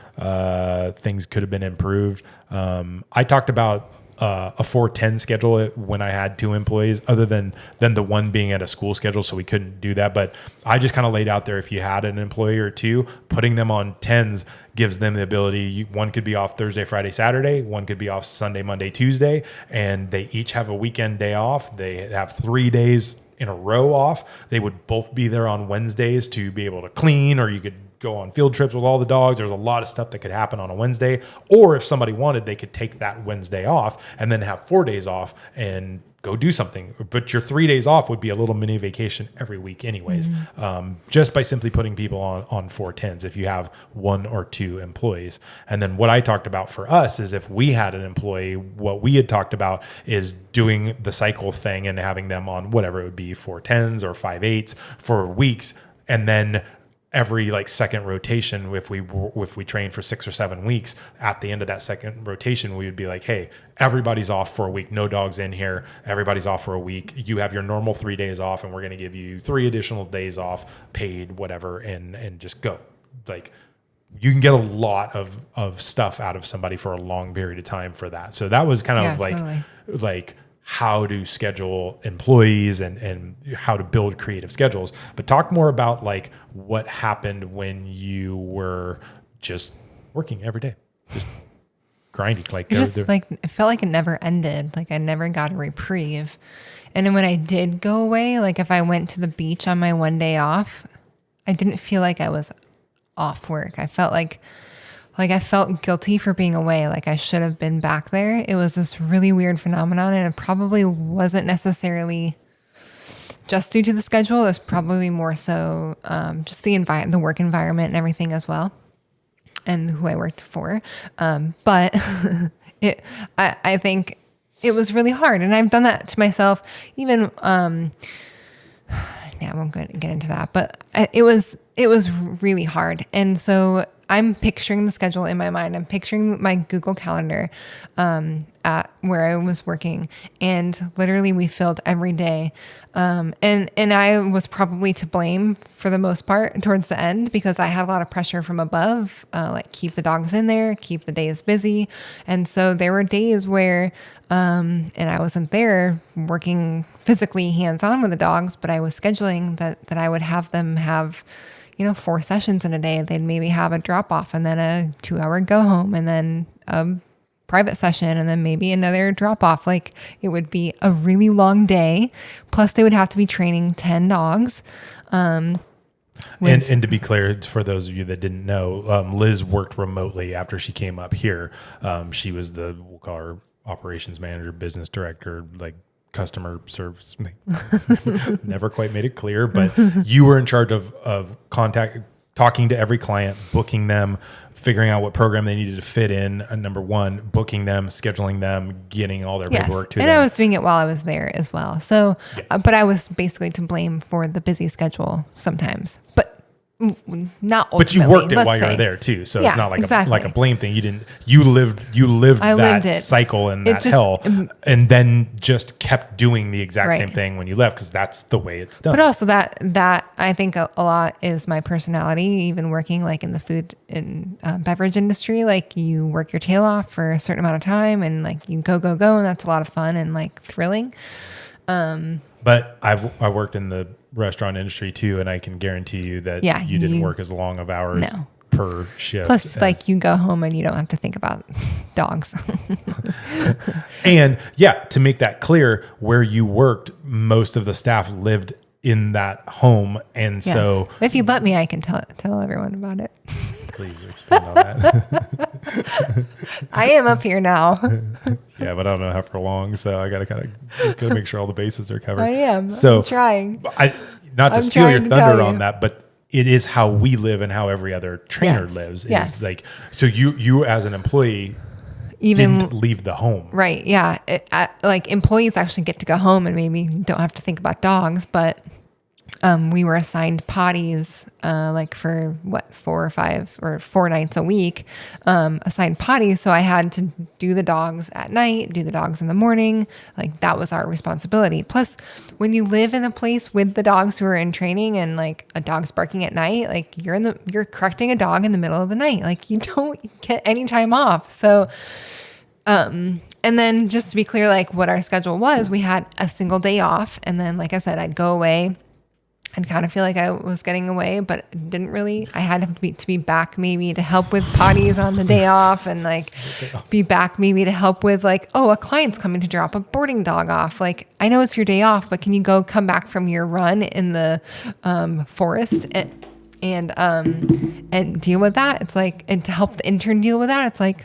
things could have been improved. I talked about a 4-10 schedule when I had 2 employees, other than the one being at a school schedule, so we couldn't do that. But I just kind of laid out there, if you had an employee or 2, putting them on 10s gives them the ability. One could be off Thursday, Friday, Saturday. One could be off Sunday, Monday, Tuesday, and they each have a weekend day off. They have 3 days in a row off. They would both be there on Wednesdays to be able to clean, or you could go on field trips with all the dogs. There's a lot of stuff that could happen on a Wednesday, or if somebody wanted, they could take that Wednesday off and then have 4 days off and go do something. But your 3 days off would be a little mini vacation every week anyways, just by simply putting people on 4-10s if you have 1 or 2 employees. And then what I talked about for us is if we had an employee, what we had talked about is doing the cycle thing and having them on whatever it would be, 4-10s or 5-8s for weeks, and then every like second rotation, if we train for 6 or 7 weeks, at the end of that second rotation, we would be like, hey, everybody's off for a week. No dogs in here. Everybody's off for a week. You have your normal 3 days off, and we're going to give you 3 additional days off, paid, whatever, and just go. Like, you can get a lot of stuff out of somebody for a long period of time for that. So that was kind of like how to schedule employees and how to build creative schedules. But talk more about like what happened when you were just working every day, just grinding. Like it felt like it never ended. Like I never got a reprieve. And then when I did go away, like if I went to the beach on my one day off, I didn't feel like I was off work. I felt like I felt guilty for being away. Like I should have been back there. It was this really weird phenomenon, and it probably wasn't necessarily just due to the schedule. It was probably more so just the work environment and everything as well, and who I worked for. But I think it was really hard, and I've done that to myself. Even I won't get into that, but it was really hard. And so I'm picturing the schedule in my mind. I'm picturing my Google Calendar at where I was working, and literally we filled every day. And I was probably to blame for the most part towards the end, because I had a lot of pressure from above, like keep the dogs in there, keep the days busy. And so there were days where, and I wasn't there working physically hands-on with the dogs, but I was scheduling that I would have them have, 4 sessions in a day. They'd maybe have a drop off and then a 2-hour go home and then a private session and then maybe another drop off. Like it would be a really long day. Plus they would have to be training 10 dogs. And to be clear, for those of you that didn't know, Liz worked remotely after she came up here. She was we'll call her operations manager, business director, like customer service. Never quite made it clear, but you were in charge of talking to every client, booking them, figuring out what program they needed to fit in. Number one, booking them, scheduling them, getting all their paperwork to them. And I was doing it while I was there as well. So, but I was basically to blame for the busy schedule sometimes, but not ultimately. But you worked it while you were there too, so it's not like a blame thing. You lived that cycle and that hell, and then just kept doing the exact same thing when you left, because that's the way it's done. But also that I think a lot is my personality. Even working like in the food and beverage industry, like you work your tail off for a certain amount of time, and like you go, and that's a lot of fun and like thrilling. But I worked in the restaurant industry too, and I can guarantee you that you didn't work as long of hours per shift. Plus, like you go home and you don't have to think about dogs. And to make that clear, where you worked, most of the staff lived in that home, and so if you'd let me, I can tell everyone about it. Please expand on that. I am up here now. Yeah, but I don't know how for long, so I gotta make sure all the bases are covered. I am. So I'm trying. Not to steal your thunder on that, but it is how we live and how every other trainer lives. Is like, so you as an employee didn't leave the home. Right. Yeah. Like employees actually get to go home and maybe don't have to think about dogs, but we were assigned potties, like for 4 or 5 or 4 nights a week, assigned potties. So I had to do the dogs at night, do the dogs in the morning. Like that was our responsibility. Plus when you live in a place with the dogs who are in training and like a dog's barking at night, like you're correcting a dog in the middle of the night. Like you don't get any time off. So, and then just to be clear, like what our schedule was, we had a single day off. And then, like I said, I'd go away. I'd kind of feel like I was getting away, but didn't really. I had to be back maybe to help with potties on the day off, and like be back maybe to help with like, a client's coming to drop a boarding dog off. Like, I know it's your day off, but can you come back from your run in the forest and deal with that? It's like, and to help the intern deal with that, it's like,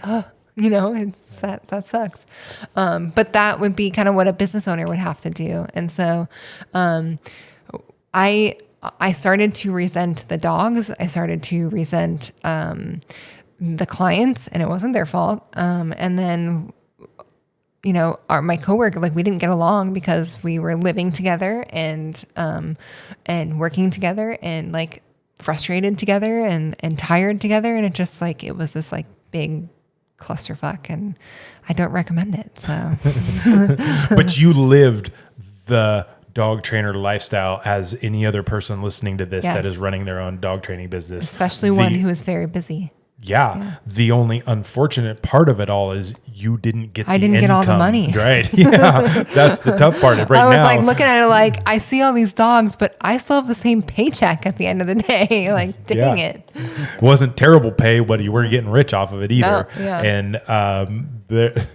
it's that sucks. But that would be kind of what a business owner would have to do. And so, I started to resent the dogs. I started to resent the clients, and it wasn't their fault. And then, my coworker, like we didn't get along because we were living together and working together, and like frustrated together and tired together. And it just like, it was this like big clusterfuck, and I don't recommend it. So, But you lived the dog trainer lifestyle as any other person listening to this that is running their own dog training business. Especially one who is very busy. Yeah. The only unfortunate part of it all is you didn't get I didn't get all the money. Right. Yeah. That's the tough part. Right now. I was like looking at it like, I see all these dogs, but I still have the same paycheck at the end of the day. Like, dang it. It wasn't terrible pay, but you weren't getting rich off of it either. No, yeah. And there...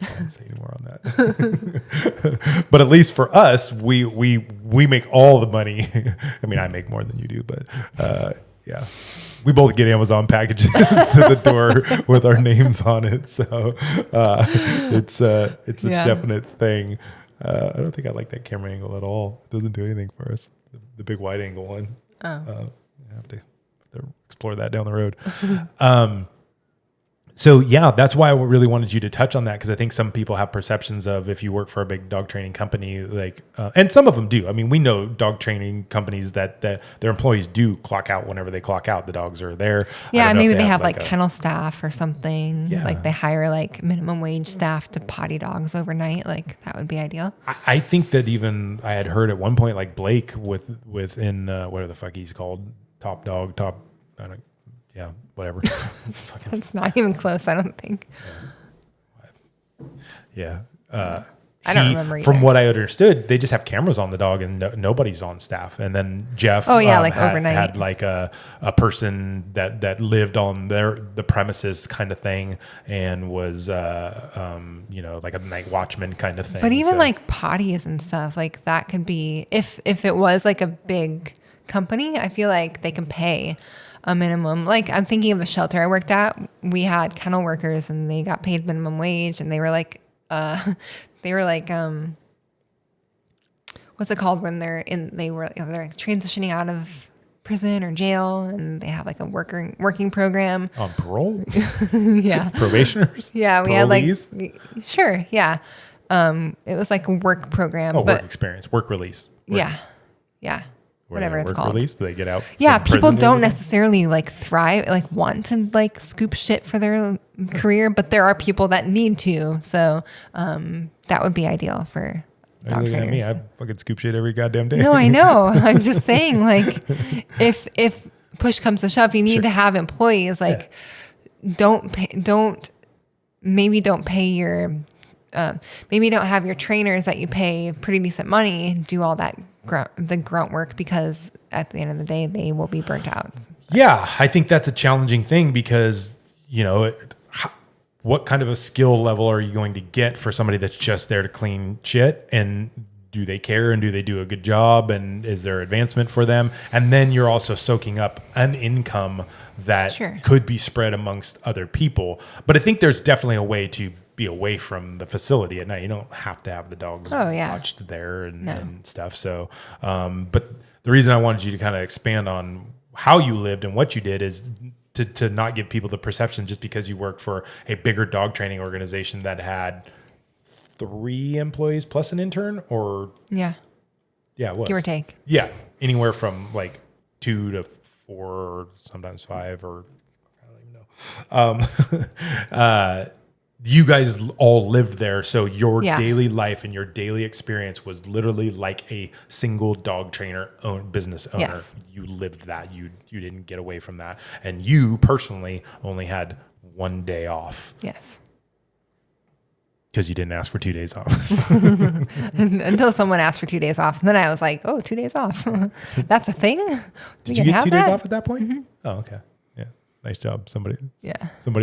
I won't say any more on that. But at least for us, we make all the money. I mean, I make more than you do, but yeah. We both get Amazon packages to the door with our names on it. So it's a definite thing. I don't think I like that camera angle at all. It doesn't do anything for us. The big wide angle one. I have to explore that down the road. So yeah, that's why I really wanted you to touch on that, because I think some people have perceptions of if you work for a big dog training company, like, and some of them do. I mean, we know dog training companies that their employees do clock out whenever they clock out. The dogs are there. Yeah, maybe they have like kennel staff or something. Yeah. Like they hire like minimum wage staff to potty dogs overnight. Like that would be ideal. I think that even I had heard at one point, like Blake within whatever the fuck he's called, Top Dog, yeah, whatever. It's not even close, I don't think. Yeah. I don't remember either. From what I understood, they just have cameras on the dog and nobody's on staff. And then Jeff overnight. had like a person that lived on the premises kind of thing and was, like a night watchman kind of thing. But even like potties and stuff, like that could be, if it was like a big company, I feel like they can pay a minimum. Like I'm thinking of the shelter I worked at, we had kennel workers and they got paid minimum wage, and they were like, what's it called when they're transitioning out of prison or jail, and they have like a working program on parole. Yeah. Probationers. Yeah. We Parolees? had like, sure. Yeah. It was like a work program. Work experience, work release. Yeah. Whatever it's called. Release? Do they get out? Yeah, people don't necessarily like thrive, like want to like scoop shit for their career, but there are people that need to. So that would be ideal for dog trainers. At me, I fucking scoop shit every goddamn day. No, I know. I'm just saying, like, if push comes to shove, you need to have employees. Like, maybe don't have your trainers that you pay pretty decent money do all that the grunt work, because at the end of the day they will be burnt out. Yeah, I think that's a challenging thing because what kind of a skill level are you going to get for somebody that's just there to clean shit, and do they care and do they do a good job, and is there advancement for them? And then you're also soaking up an income that could be spread amongst other people. But I think there's definitely a way to be away from the facility at night. You don't have to have the dogs watched there and stuff. So, but the reason I wanted you to kind of expand on how you lived and what you did is to not give people the perception just because you worked for a bigger dog training organization that had 3 employees plus an intern, or it was give or take. Yeah, anywhere from like 2 to 4, or sometimes 5, or I don't even know. You guys all lived there, so your daily life and your daily experience was literally like a single dog trainer business owner. Yes. You lived that. You didn't get away from that, and you personally only had 1 day off. Yes. Because you didn't ask for 2 days off. Until someone asked for 2 days off, and then I was like, "Oh, 2 days off? That's a thing." Did you get 2 days off at that point? Mm-hmm. Oh, okay. Nice job. Somebody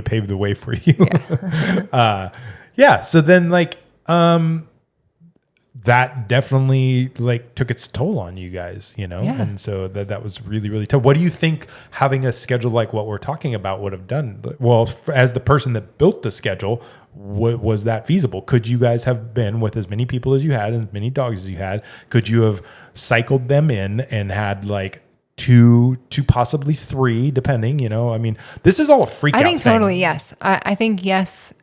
paved the way for you. So then like, that definitely like took its toll on you guys, And so that was really, really tough. What do you think having a schedule like what we're talking about would have done? Well, as the person that built the schedule, was that feasible? Could you guys have been with as many people as you had, as many dogs as you had? Could you have cycled them in and had like 2 to possibly 3, depending, I mean, this is all a freak out I think thing. totally, yes. I think, yes.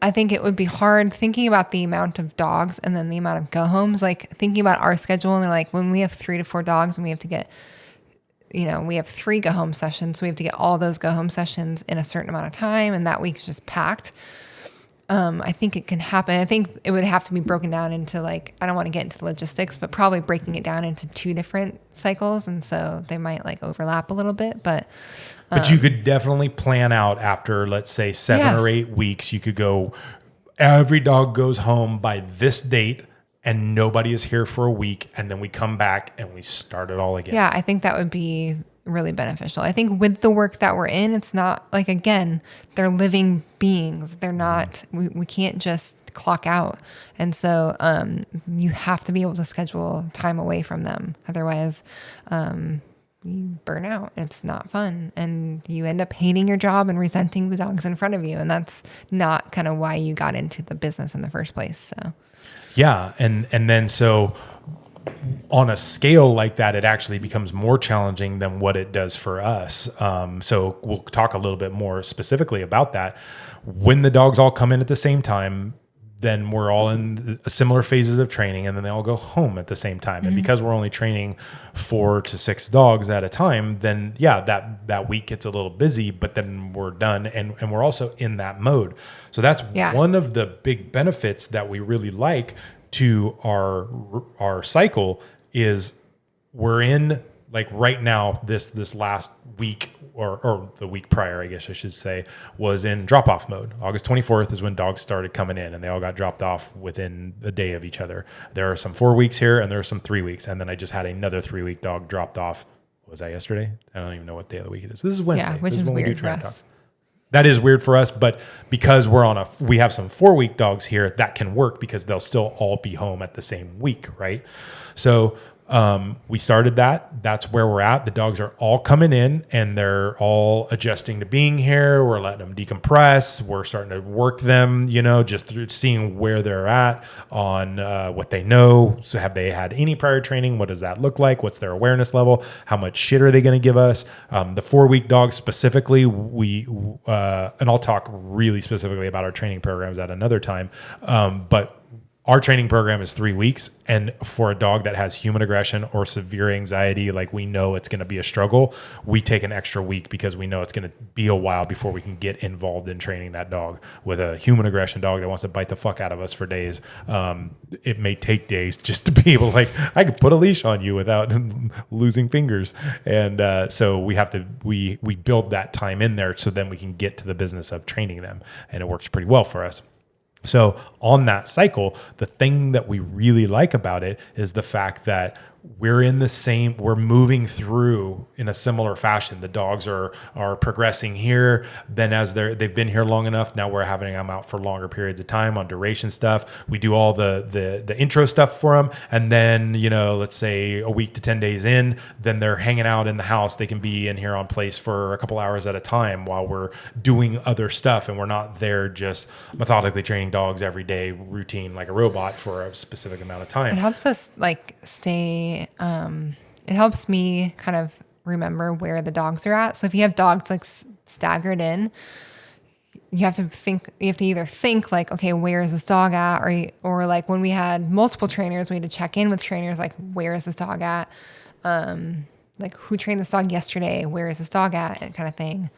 I think it would be hard thinking about the amount of dogs and then the amount of go homes, like thinking about our schedule, and like when we have 3 to 4 dogs and we have to get we have 3 go home sessions. So we have to get all those go home sessions in a certain amount of time. And that week is just packed. I think it can happen. I think it would have to be broken down into like, I don't want to get into the logistics, but probably breaking it down into 2 different cycles. And so they might like overlap a little bit, but you could definitely plan out after, let's say 7 or 8 weeks, you could go, every dog goes home by this date and nobody is here for a week. And then we come back and we start it all again. Yeah. I think that would be really beneficial. I think with the work that we're in, it's not like, again, they're living beings. They're not, we can't just clock out. And so you have to be able to schedule time away from them. Otherwise, you burn out. It's not fun. And you end up hating your job and resenting the dogs in front of you. And that's not kind of why you got into the business in the first place. So, yeah. And then so on a scale like that, it actually becomes more challenging than what it does for us. So we'll talk a little bit more specifically about that. When the dogs all come in at the same time, then we're all in similar phases of training, and then they all go home at the same time. And because we're only training 4 to 6 dogs at a time, then that week gets a little busy, but then we're done. And we're also in that mode. So that's one of the big benefits that we really like to our cycle is we're in, like right now, this last week or the week prior, I guess I should say, was in drop-off mode. August 24th is when dogs started coming in, and they all got dropped off within a day of each other. There are some 4 weeks here, and there are some 3 weeks. And then I just had another 3-week dog dropped off. Was that yesterday? I don't even know what day of the week it is. This is Wednesday. Yeah, which is weird for us. That is weird for us, but because we have some 4-week dogs here, that can work because they'll still all be home at the same week, right? So we started that. That's where we're at. The dogs are all coming in and they're all adjusting to being here. We're letting them decompress. We're starting to work them, just through seeing where they're at on what they know. So have they had any prior training? What does that look like? What's their awareness level? How much shit are they going to give us? The 4-week dogs specifically, and I'll talk really specifically about our training programs at another time. But our training program is 3 weeks. And for a dog that has human aggression or severe anxiety, like we know it's going to be a struggle, we take an extra week because we know it's going to be a while before we can get involved in training that dog. With a human aggression dog that wants to bite the fuck out of us for days, it may take days just to be able, like, I could put a leash on you without losing fingers. And so we build that time in there so then we can get to the business of training them. And it works pretty well for us. So on that cycle, the thing that we really like about it is the fact that we're moving through in a similar fashion. The dogs are progressing here. Then as they've been here long enough, now we're having them out for longer periods of time on duration stuff. We do all the intro stuff for them. And then, let's say a week to 10 days in, then they're hanging out in the house. They can be in here on place for a couple hours at a time while we're doing other stuff. And we're not there just methodically training dogs every day, routine like a robot for a specific amount of time. It helps us it helps me kind of remember where the dogs are at. So if you have dogs like staggered in, you have to either think like, okay, where is this dog at? Or like when we had multiple trainers, we had to check in with trainers, like, where is this dog at? Like, who trained this dog yesterday? Where is this dog at? And kind of thing.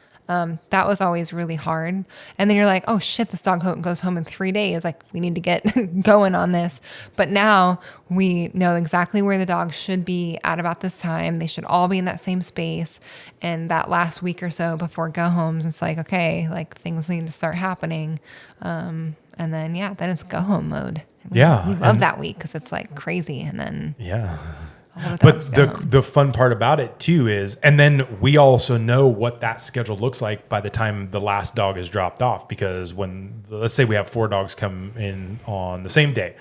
That was always really hard. And then you're like, oh shit, this dog goes home in 3 days. Like, we need to get going on this. But now we know exactly where the dogs should be at about this time. They should all be in that same space. And that last week or so before go homes, it's like, okay, like things need to start happening. And then, then it's go home mode. We love that week because it's like crazy. And then, but the fun part about it too is, and then we also know what that schedule looks like by the time the last dog is dropped off, because let's say we have 4 dogs come in on the same day.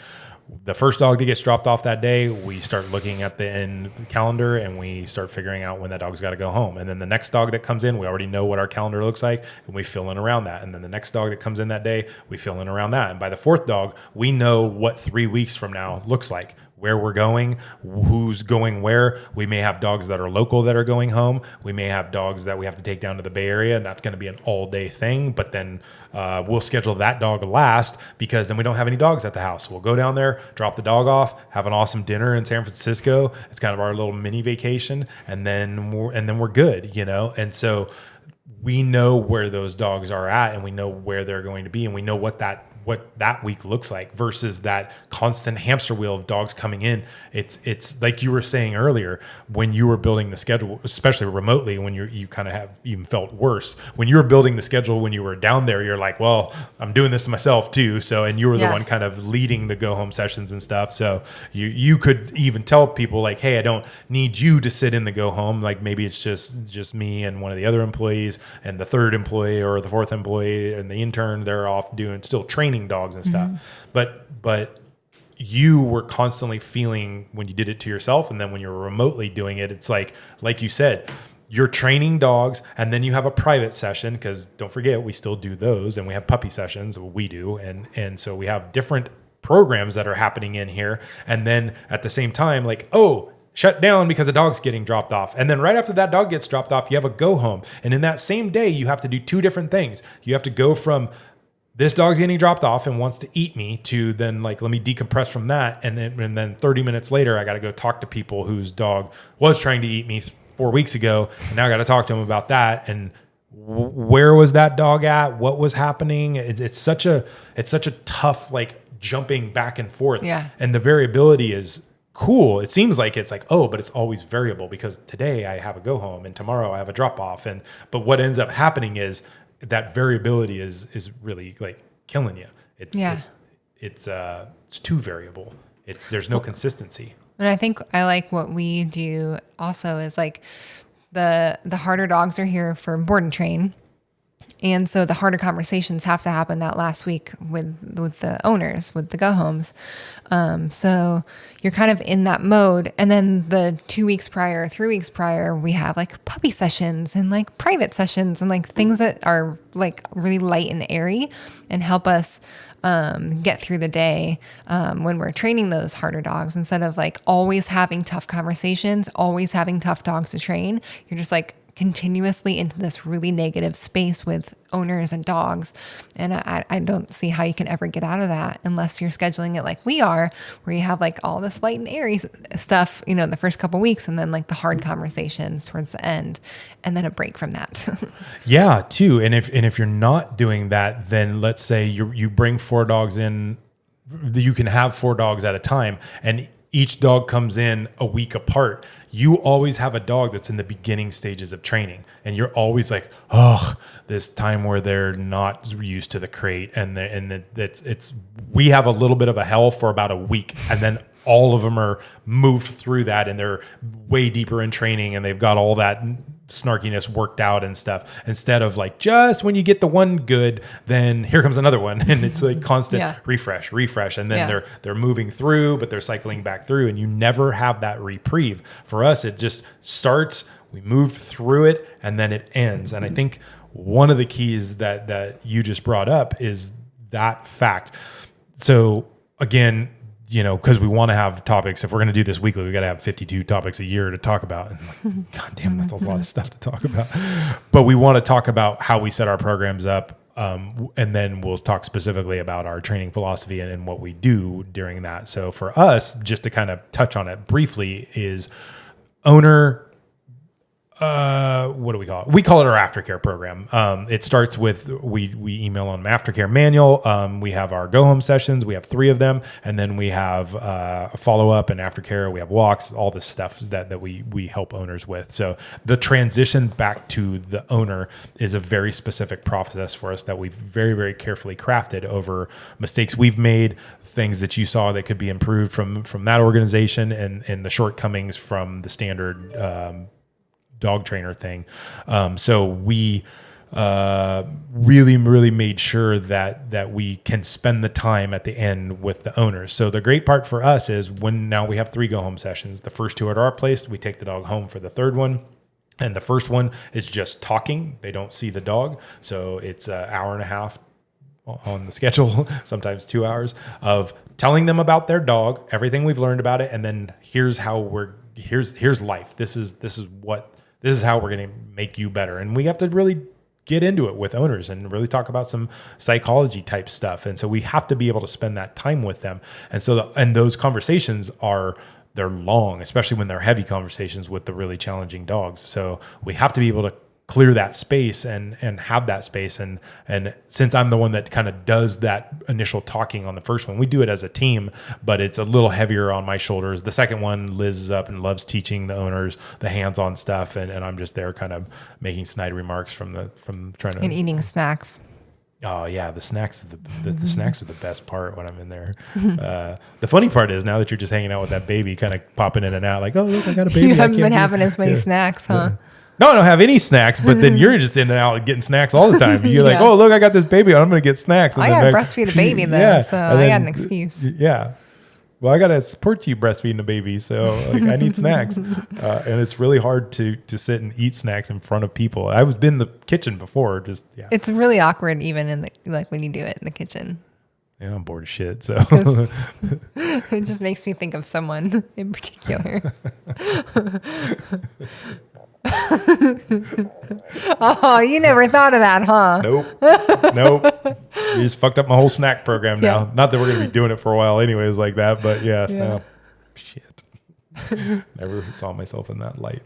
The first dog that gets dropped off that day, we start looking at the calendar and we start figuring out when that dog's got to go home. And then the next dog that comes in, we already know what our calendar looks like and we fill in around that. And then the next dog that comes in that day, we fill in around that. And by the 4th dog, we know what 3 weeks from now looks like. where we're going, who's going where. We may have dogs that are local that are going home. We may have dogs that we have to take down to the Bay Area, and that's going to be an all-day thing. But then we'll schedule that dog last because then we don't have any dogs at the house. We'll go down there, drop the dog off, have an awesome dinner in San Francisco. It's kind of our little mini vacation, and then we're good, you know. And so we know where those dogs are at, and we know where they're going to be, and we know what that week looks like versus that constant hamster wheel of dogs coming in. It's like you were saying earlier, when you were building the schedule, especially remotely, when you kind of have even felt worse when you were building the schedule. When you were down there, you're like, well, I'm doing this to myself too. So, and you were the one kind of leading the go home sessions and stuff. So you could even tell people like, hey, I don't need you to sit in the go home. Like maybe it's just me and one of the other employees and the third employee or the fourth employee and the intern. They're off still training dogs and stuff. But you were constantly feeling when you did it to yourself, and then when you're remotely doing it, it's like you said, you're training dogs, and then you have a private session, because don't forget, we still do those, and we have puppy sessions, we do, and so we have different programs that are happening in here. And then at the same time, like, oh, shut down because a dog's getting dropped off. And then right after that dog gets dropped off, you have a go home. And in that same day, you have to do two different things. You have to go from this dog's getting dropped off and wants to eat me to then like, let me decompress from that. And then 30 minutes later, I got to go talk to people whose dog was trying to eat me 4 weeks ago. And now I got to talk to them about that. And where was that dog at? What was happening? It's such a tough, like jumping back and forth. Yeah. And the variability is cool. It seems like it's like, oh, but it's always variable because today I have a go home and tomorrow I have a drop off. But what ends up happening is that variability is really like killing you. It's too variable. There's no consistency. And I think I like what we do also is like the harder dogs are here for board and train. And so the harder conversations have to happen that last week with the owners, with the go homes. So you're kind of in that mode. And then the 2 weeks prior, 3 weeks prior, we have like puppy sessions and like private sessions and like things that are like really light and airy and help us get through the day when we're training those harder dogs, instead of like always having tough conversations, always having tough dogs to train. You're just like continuously into this really negative space with owners and dogs. And I don't see how you can ever get out of that unless you're scheduling it like we are, where you have like all this light and airy stuff, you know, in the first couple of weeks, and then like the hard conversations towards the end, and then a break from that. Yeah, too. And if you're not doing that, then let's say you bring 4 dogs in, you can have 4 dogs at a time, and each dog comes in a week apart. You always have a dog that's in the beginning stages of training, and you're always like, oh, this time where they're not used to the crate, we have a little bit of a hell for about a week, and then all of them are moved through that, and they're way deeper in training, and they've got all that snarkiness worked out and stuff, instead of like just when you get the one good, then here comes another one, and it's like constant refresh, and then they're moving through, but they're cycling back through, and you never have that reprieve. For us, it just starts, we move through it, and then it ends. And I think one of the keys that you just brought up is that fact. So again, you know, because we want to have topics. If we're going to do this weekly, we got to have 52 topics a year to talk about. And like, God damn, that's a lot of stuff to talk about. But we want to talk about how we set our programs up. And then we'll talk specifically about our training philosophy and what we do during that. So for us, just to kind of touch on it briefly, is owner, what do we call it? We call it our aftercare program. It starts with, we email on an aftercare manual. We have our go home sessions. We have 3 of them. And then we have a follow up and aftercare. We have walks, all this stuff that we help owners with. So the transition back to the owner is a very specific process for us that we've very, very carefully crafted over mistakes we've made, things that you saw that could be improved from that organization, and the shortcomings from the standard, dog trainer thing. So we really, really made sure that we can spend the time at the end with the owners. So the great part for us is when now we have 3 go home sessions. The first 2 are at our place. We take the dog home for the third one. And the first one is just talking. They don't see the dog. So it's an hour and a half on the schedule, sometimes 2 hours of telling them about their dog, everything we've learned about it, and then here's life. This is how we're going to make you better. And we have to really get into it with owners and really talk about some psychology type stuff. And so we have to be able to spend that time with them. And so those conversations they're long, especially when they're heavy conversations with the really challenging dogs. So we have to be able to clear that space and have that space. And since I'm the one that kind of does that initial talking on the first one, we do it as a team, but it's a little heavier on my shoulders. The second one, Liz is up and loves teaching the owners the hands-on stuff. And I'm just there kind of making snide remarks from trying to. And eating snacks. Oh yeah, the snacks the snacks are the best part when I'm in there. The funny part is now that you're just hanging out with that baby, kind of popping in and out, like, oh look, I got a baby. You haven't been having as many snacks, huh? No, I don't have any snacks, but then you're just in and out getting snacks all the time. You're like, Yeah. oh look, I got this baby, I'm gonna get snacks. And I got to breastfeed a baby though, so I got an excuse. Yeah. Well, I got to support you breastfeeding a baby, so like I need snacks, and it's really hard to sit and eat snacks in front of people. I've been in the kitchen before, It's really awkward even in when you do it in the kitchen. Yeah, I'm bored of shit. So It just makes me think of someone in particular. Oh, you never thought of that, huh? nope. You just fucked up my whole snack program now. Yeah. Not that we're gonna be doing it for a while, anyways, like that. But yeah. No. Shit. Never saw myself in that light.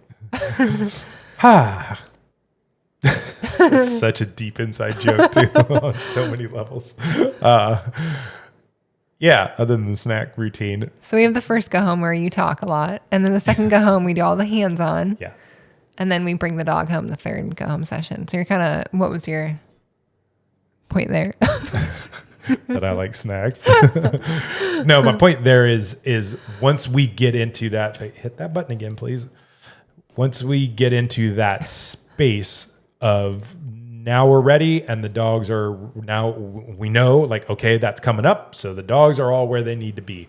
It's such a deep inside joke too, on so many levels. Yeah, other than the snack routine. So we have the first go home where you talk a lot, and then the second go home we do all the hands on. Yeah. And then we bring the dog home the third go home session. So you're kind of, what was your point there? That I like snacks. No, my point there is once we get into that, hit that button again, please. Once we get into that space of now we're ready and the dogs are now, we know like, okay, that's coming up. So the dogs are all where they need to be.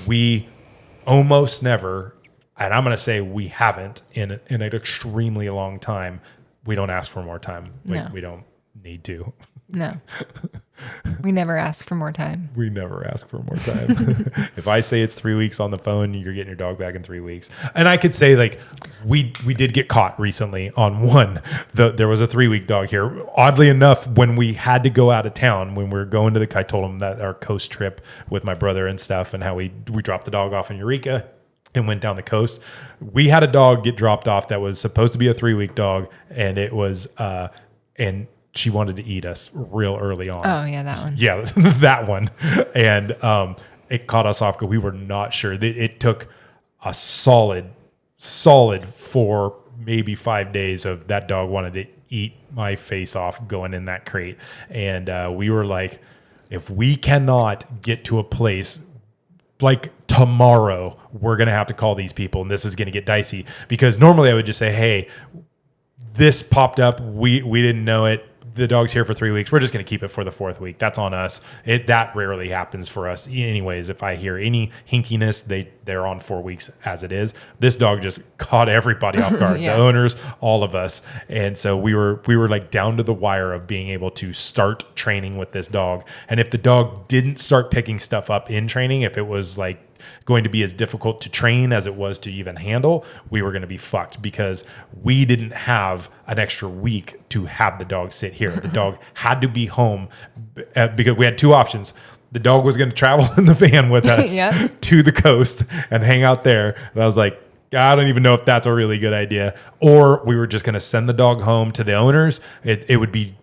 We almost never, and I'm going to say we haven't in an extremely long time. We don't ask for more time. No. We don't need to. No. We never ask for more time. We never ask for more time. If I say it's 3 weeks on the phone, you're getting your dog back in 3 weeks. And I could say like, we did get caught recently on one. There was a 3-week dog here. Oddly enough, when we had to go out of town, when we were going to I told him that our coast trip with my brother and stuff and how we dropped the dog off in Eureka and went down the coast. We had a dog get dropped off that was supposed to be a 3-week dog. And it was, and she wanted to eat us real early on. Oh yeah, that one. Yeah, that one. And it caught us off because we were not sure. It took a solid 4, maybe 5 days of that dog wanted to eat my face off going in that crate. And we were like, if we cannot get to a place like tomorrow, we're going to have to call these people and this is going to get dicey. Because normally I would just say, hey, this popped up. We didn't know it. The dog's here for 3 weeks. We're just going to keep it for the 4th week. That's on us. That rarely happens for us. Anyways, if I hear any hinkiness, they're on 4 weeks as it is. This dog just caught everybody off guard. Yeah. The owners, all of us. And so we were like down to the wire of being able to start training with this dog. And if the dog didn't start picking stuff up in training, if it was like going to be as difficult to train as it was to even handle, we were going to be fucked because we didn't have an extra week to have the dog sit here. The dog had to be home because we had 2 options. The dog was going to travel in the van with us Yep. to the coast and hang out there. And I was like, I don't even know if that's a really good idea. Or we were just going to send the dog home to the owners. It would be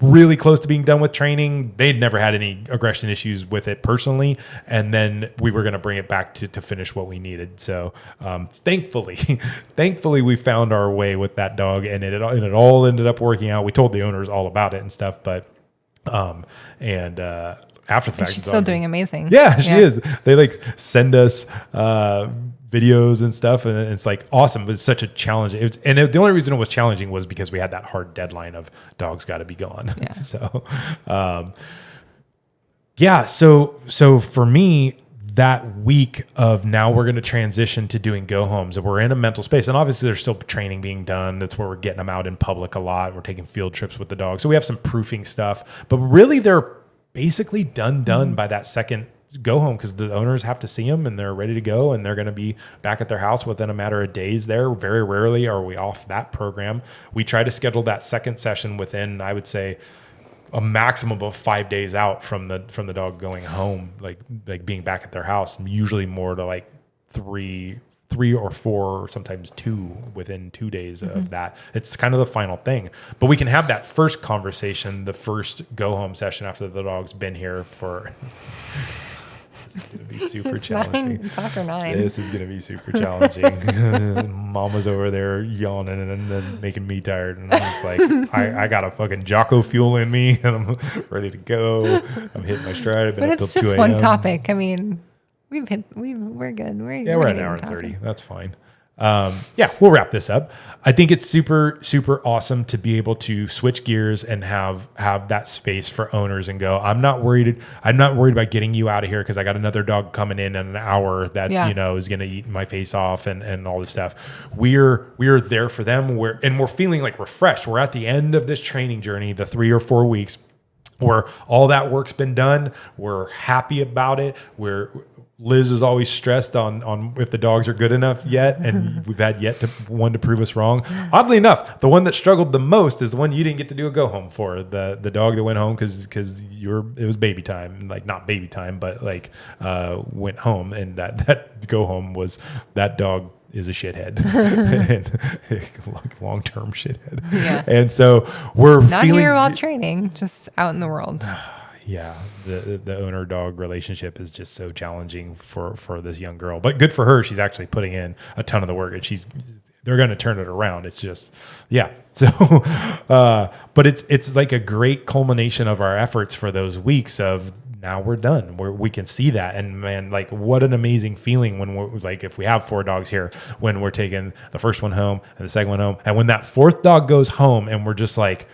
really close to being done with training. They'd never had any aggression issues with it personally. And then we were going to bring it back to finish what we needed. So thankfully we found our way with that dog and it all ended up working out. We told the owners all about it and stuff, but, after the fact, She's still doing amazing. Yeah, she is. They like send us, videos and stuff, and it's like awesome, but it's such a challenge. The only reason it was challenging was because we had that hard deadline of dogs got to be gone. Yeah. So for me, that week of now we're going to transition to doing go homes, and we're in a mental space, and obviously there's still training being done. That's where we're getting them out in public a lot. We're taking field trips with the dogs, so we have some proofing stuff, but really they're basically done by that second go home because the owners have to see them and they're ready to go and they're going to be back at their house within a matter of days there. Very rarely are we off that program. We try to schedule that second session within, I would say, a maximum of 5 days out from the dog going home, like being back at their house, and usually more to like three or four, or sometimes 2 within 2 days of that. It's kind of the final thing. But we can have that first conversation, the first go home session after the dog's been here for. This is going to be super challenging. It's after 9. This is going to be super challenging. Mom was over there yawning and then making me tired. And I'm just like, I got a fucking Jocko fuel in me and I'm ready to go. I'm hitting my stride. I've been But up it's till 2 just a.m. one topic. I mean, we're good. We're We're at an hour and 30. That's fine. We'll wrap this up. I think it's super, super awesome to be able to switch gears and have that space for owners and go, I'm not worried about getting you out of here because I got another dog coming in an hour that, is going to eat my face off and all this stuff. We're there for them. We're feeling like refreshed. We're at the end of this training journey, the 3 or 4 weeks where all that work's been done. We're happy about it. Liz is always stressed on if the dogs are good enough yet, and we've had one to prove us wrong. Oddly enough, the one that struggled the most is the one you didn't get to do a go home for. The dog that went home because it was baby time, like not baby time, but like went home, and that go home was that dog is a shithead, and long-term shithead. Yeah. And so we're not here while training, just out in the world. Yeah, the owner dog relationship is just so challenging for this young girl, but good for her. She's actually putting in a ton of the work, and they're going to turn it around. It's just, yeah. So, but it's like a great culmination of our efforts for those weeks of now we're done where we can see that. And man, like what an amazing feeling when we're like, if we have 4 dogs here, when we're taking the first one home and the second one home. And when that 4th dog goes home and we're just like,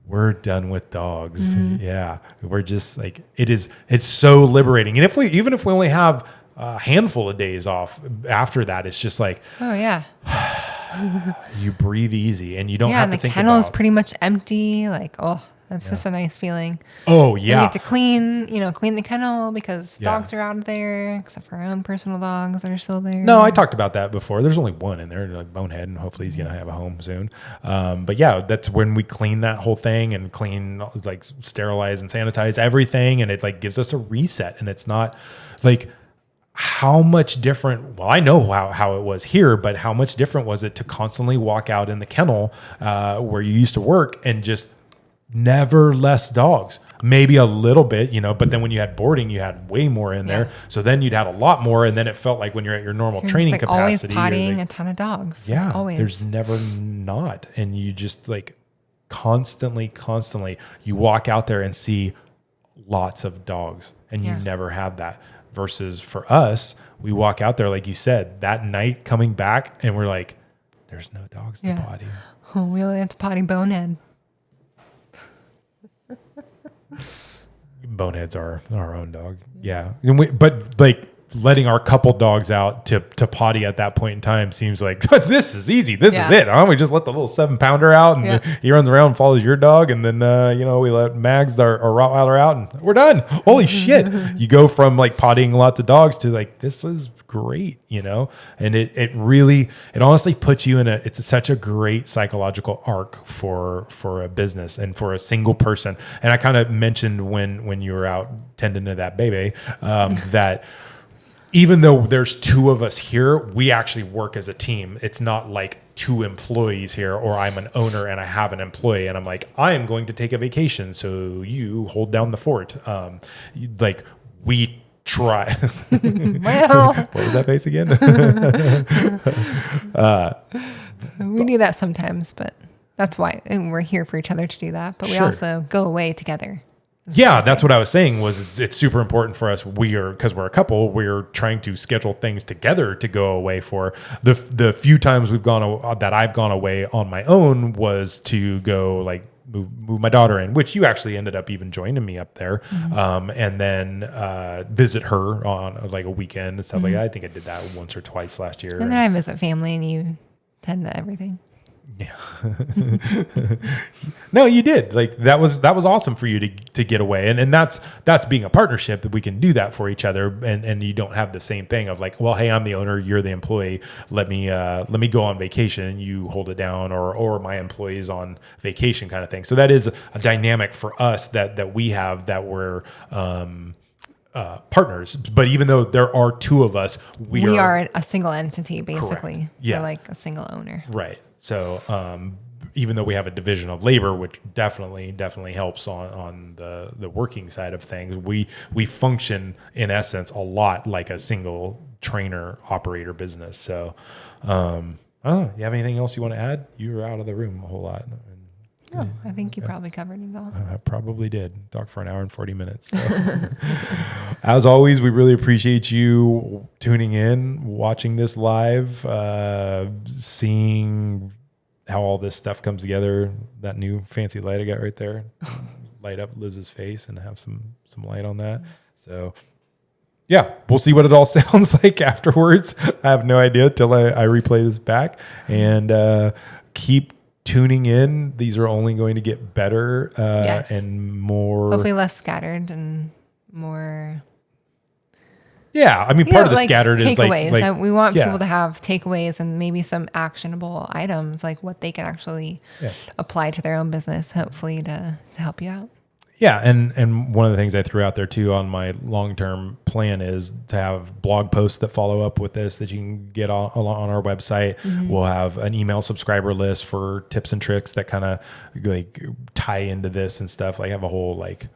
we're done with dogs. Mm-hmm. Yeah. We're just like, it's so liberating. And even if we only have a handful of days off after that, it's just like, oh yeah, you breathe easy and you don't have to think about. And the kennel is pretty much empty. Like, oh, that's just a nice feeling. Oh yeah. And we get to clean the kennel because dogs are out of there, except for our own personal dogs that are still there. No, I talked about that before. There's only one in there, like Bonehead, and hopefully he's going to have a home soon. But yeah, that's when we clean that whole thing and like sterilize and sanitize everything. And it like gives us a reset. And it's not like, how much different, well, I know how it was here, but how much different was it to constantly walk out in the kennel where you used to work and just never less dogs, maybe a little bit, but then when you had boarding, you had way more in there. So then you'd have a lot more. And then it felt like when you're at your normal training capacity, always pottying a ton of dogs. Yeah. Always. There's never not. And you just like constantly, you walk out there and see lots of dogs and you never have that. Versus for us, we walk out there, like you said, that night coming back and we're like, there's no dogs to potty. Oh, we only have to potty Bonehead. Bonehead's our own dog. Yeah. But like letting our couple dogs out to potty at that point in time seems like this is easy. This is it. We just let the little 7-pounder out and he runs around and follows your dog. And then, we let Mags, our Rottweiler, out and we're done. Holy shit. You go from like pottying lots of dogs to like, this is great, and it honestly puts you in it's such a great psychological arc for a business and for a single person. And I kind of mentioned when you were out tending to that baby, that even though there's 2 of us here, we actually work as a team. It's not like 2 employees here, or I'm an owner and I have an employee and I'm like, I am going to take a vacation, so you hold down the fort. Like we try. Well, what was that face again? We do that sometimes, but that's why we're here for each other to do that. But we also go away together. Yeah, that's what I was saying was it's super important for us. Because we're a couple, we're trying to schedule things together to go away for. The few times I've gone away on my own was to go like move my daughter in, which you actually ended up even joining me up there, and then visit her on like a weekend and stuff like that. I think I did that once or twice last year. And then I visit family and you tend to everything. Yeah. No, you did. Like that was awesome for you to get away. And that's being a partnership, that we can do that for each other, and you don't have the same thing of like, well, hey, I'm the owner, you're the employee. Let me go on vacation, you hold it down, or my employee's on vacation kind of thing. So that is a dynamic for us that we have, that we're partners. But even though there are two of us, we are a single entity, basically. Correct. Yeah. We're like a single owner. Right. So even though we have a division of labor, which definitely helps on the working side of things, we function in essence a lot like a single trainer operator business. So I don't know. You have anything else you want to add? You were out of the room a whole lot. No, I think you probably covered it all. I probably did. Talk for an hour and 40 minutes. So. As always, we really appreciate you tuning in, watching this live, seeing how all this stuff comes together. That new fancy light I got right there, light up Liz's face and have some light on that. So yeah, we'll see what it all sounds like afterwards. I have no idea till I replay this back, and keep tuning in. These are only going to get better Yes. and more, hopefully less scattered and more. Yeah, I mean, part of the scattered is takeaways. We want yeah. people to have takeaways and maybe some actionable items, like what they can actually apply to their own business, hopefully to help you out. Yeah, and one of the things I threw out there too on my long-term plan is to have blog posts that follow up with this that you can get on our website. Mm-hmm. We'll have an email subscriber list for tips and tricks that kind of like tie into this and stuff. Like have a whole like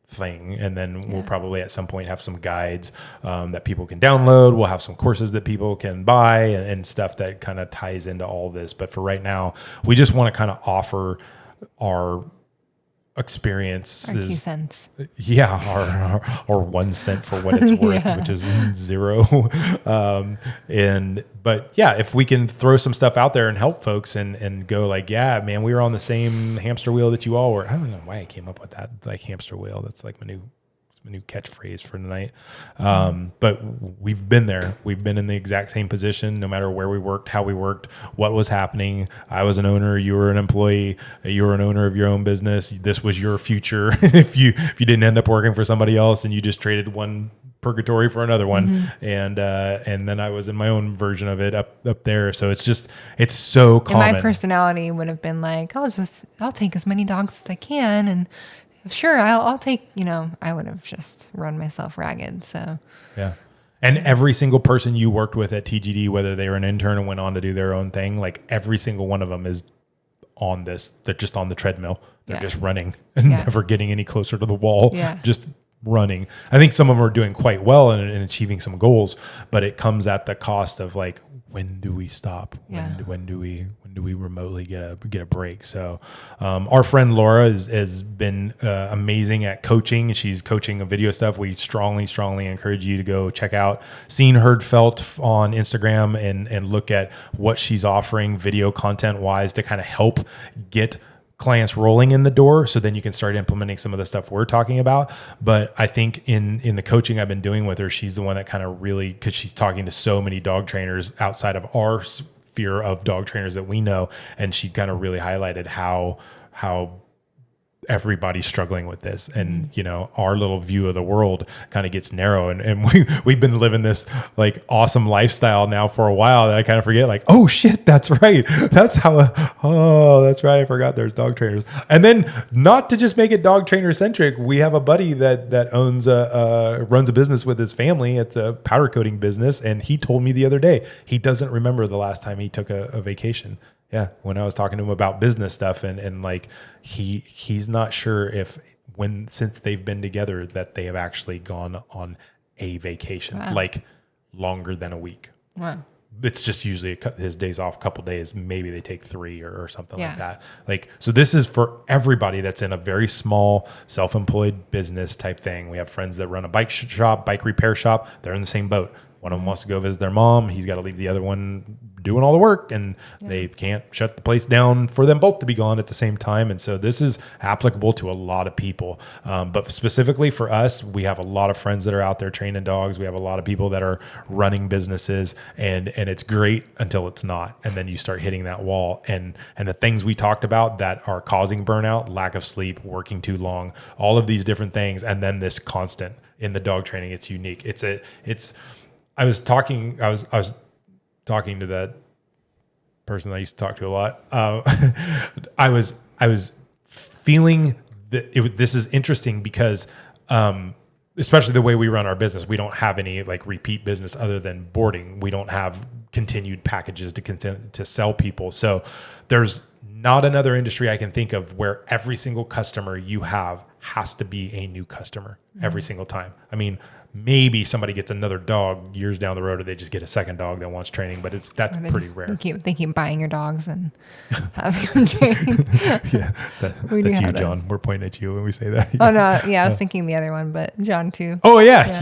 thing, and then we'll probably at some point have some guides that people can download. We'll have some courses that people can buy and stuff that kind of ties into all this. But for right now, we just want to kind of offer our experience, our 2 cents. Yeah, or 1 cent for what it's worth, which is 0. But yeah, if we can throw some stuff out there and help folks and go like, yeah, man, we were on the same hamster wheel that you all were. I don't know why I came up with that, like hamster wheel. That's like my new catchphrase for tonight. But we've been there. We've been in the exact same position, no matter where we worked, how we worked, what was happening. I was an owner. You were an employee. You were an owner of your own business. This was your future. if you didn't end up working for somebody else and you just traded one purgatory for another one. Mm-hmm. And then I was in my own version of it up there. So it's so common. And my personality would have been like, I'll take as many dogs as I can. And sure, I'll take, I would have just run myself ragged. So, yeah. And every single person you worked with at TGD, whether they were an intern and went on to do their own thing, like every single one of them is on this. They're just on the treadmill. They're just running and never getting any closer to the wall. Yeah. Just running. I think some of them are doing quite well and achieving some goals, but it comes at the cost of like, when do we stop? When do we remotely get a break? So our friend Laura has been amazing at coaching. She's coaching a video stuff. We strongly encourage you to go check out Seen, Heard, Felt on Instagram and look at what she's offering video content wise to kind of help get clients rolling in the door, so then you can start implementing some of the stuff we're talking about. But I think in the coaching I've been doing with her, she's the one that kind of really, because she's talking to so many dog trainers outside of our sphere of dog trainers that we know, and she kind of really highlighted how everybody's struggling with this, and our little view of the world kind of gets narrow, and we've been living this like awesome lifestyle now for a while that I kind of forget, like, oh shit, that's right, that's right, I forgot there's dog trainers. And then, not to just make it dog trainer centric, we have a buddy that owns runs a business with his family. It's a powder coating business, and he told me the other day he doesn't remember the last time he took a vacation. Yeah, when I was talking to him about business stuff, and like he's not sure since they've been together that they have actually gone on a vacation, like longer than a week. Wow. It's just usually his days off, a couple days, maybe they take 3 or something like that. Like, so this is for everybody that's in a very small self-employed business type thing. We have friends that run a bike shop, bike repair shop. They're in the same boat. One of them wants to go visit their mom. He's got to leave the other one doing all the work, and they can't shut the place down for them both to be gone at the same time. And so this is applicable to a lot of people. But specifically for us, we have a lot of friends that are out there training dogs. We have a lot of people that are running businesses, and it's great until it's not. And then you start hitting that wall. And the things we talked about that are causing burnout, lack of sleep, working too long, all of these different things. And then this constant in the dog training, it's unique. I was talking to that person that I used to talk to a lot. I was feeling that this is interesting because, especially the way we run our business, we don't have any like repeat business other than boarding. We don't have continued packages to sell people. So there's not another industry I can think of where every single customer you have has to be a new customer every single time. I mean, maybe somebody gets another dog years down the road, or they just get a second dog that wants training, but that's pretty rare. They keep buying your dogs and having them trained. Yeah, that's you, John. We're pointing at you when we say that. Oh no, yeah, I was thinking the other one, but John too. Oh yeah.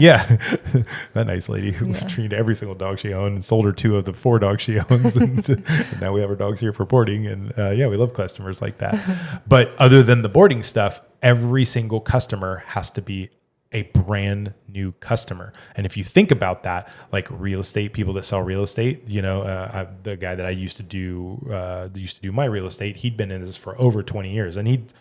That nice lady who treated every single dog she owned and sold her 2 of the 4 dogs she owns, and now we have our dogs here for boarding, and we love customers like that. But other than the boarding stuff, every single customer has to be a brand new customer. And if you think about that, like real estate, people that sell real estate, the guy that I used to do my real estate, he'd been in this for over 20 years, and he'd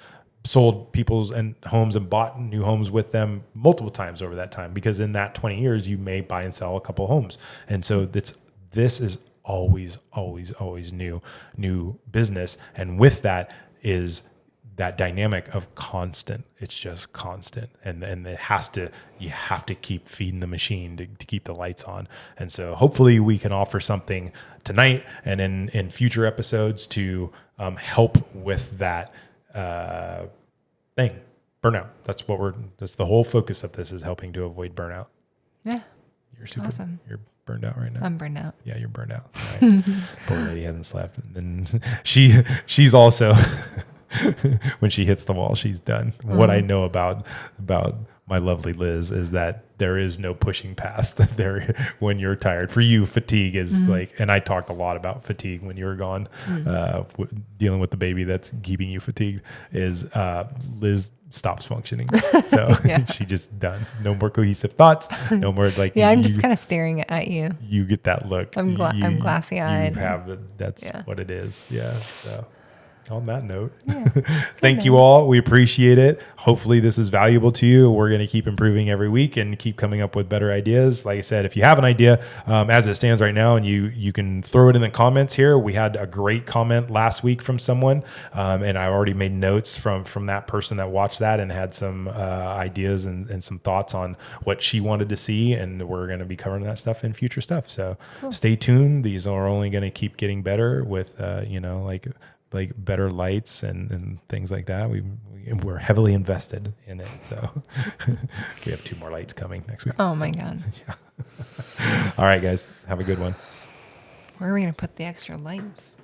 sold people's and homes and bought new homes with them multiple times over that time, because in that 20 years, you may buy and sell a couple homes. And so this is always new business. And with that is that dynamic of constant. It's just constant. And you have to keep feeding the machine to keep the lights on. And so hopefully we can offer something tonight and in future episodes to help with that thing, burnout. That's the whole focus of this, is helping to avoid burnout. Yeah. You're super awesome. You're burned out right now. I'm burned out. Yeah, you're burned out. Right. Poor lady hasn't slept. And then she's also when she hits the wall, she's done. Mm-hmm. What I know about my lovely Liz is that there is no pushing past there when you're tired. For you, fatigue is like, and I talked a lot about fatigue when you were gone, dealing with the baby that's keeping you fatigued, is Liz stops functioning. So she just done. No more cohesive thoughts. No more like. Yeah, I'm just kind of staring at you. You get that look. I'm glassy eyed. That's what it is. Yeah. So. On that note, thank you all. We appreciate it. Hopefully this is valuable to you. We're going to keep improving every week and keep coming up with better ideas. Like I said, if you have an idea as it stands right now, and you can throw it in the comments here. We had a great comment last week from someone, and I already made notes from that person that watched that and had some ideas and some thoughts on what she wanted to see. And we're going to be covering that stuff in future stuff. So Stay tuned. These are only going to keep getting better with, like better lights and things like that. We're heavily invested in it. So we have 2 more lights coming next week. Oh my God. Yeah. All right, guys. Have a good one. Where are we going to put the extra lights?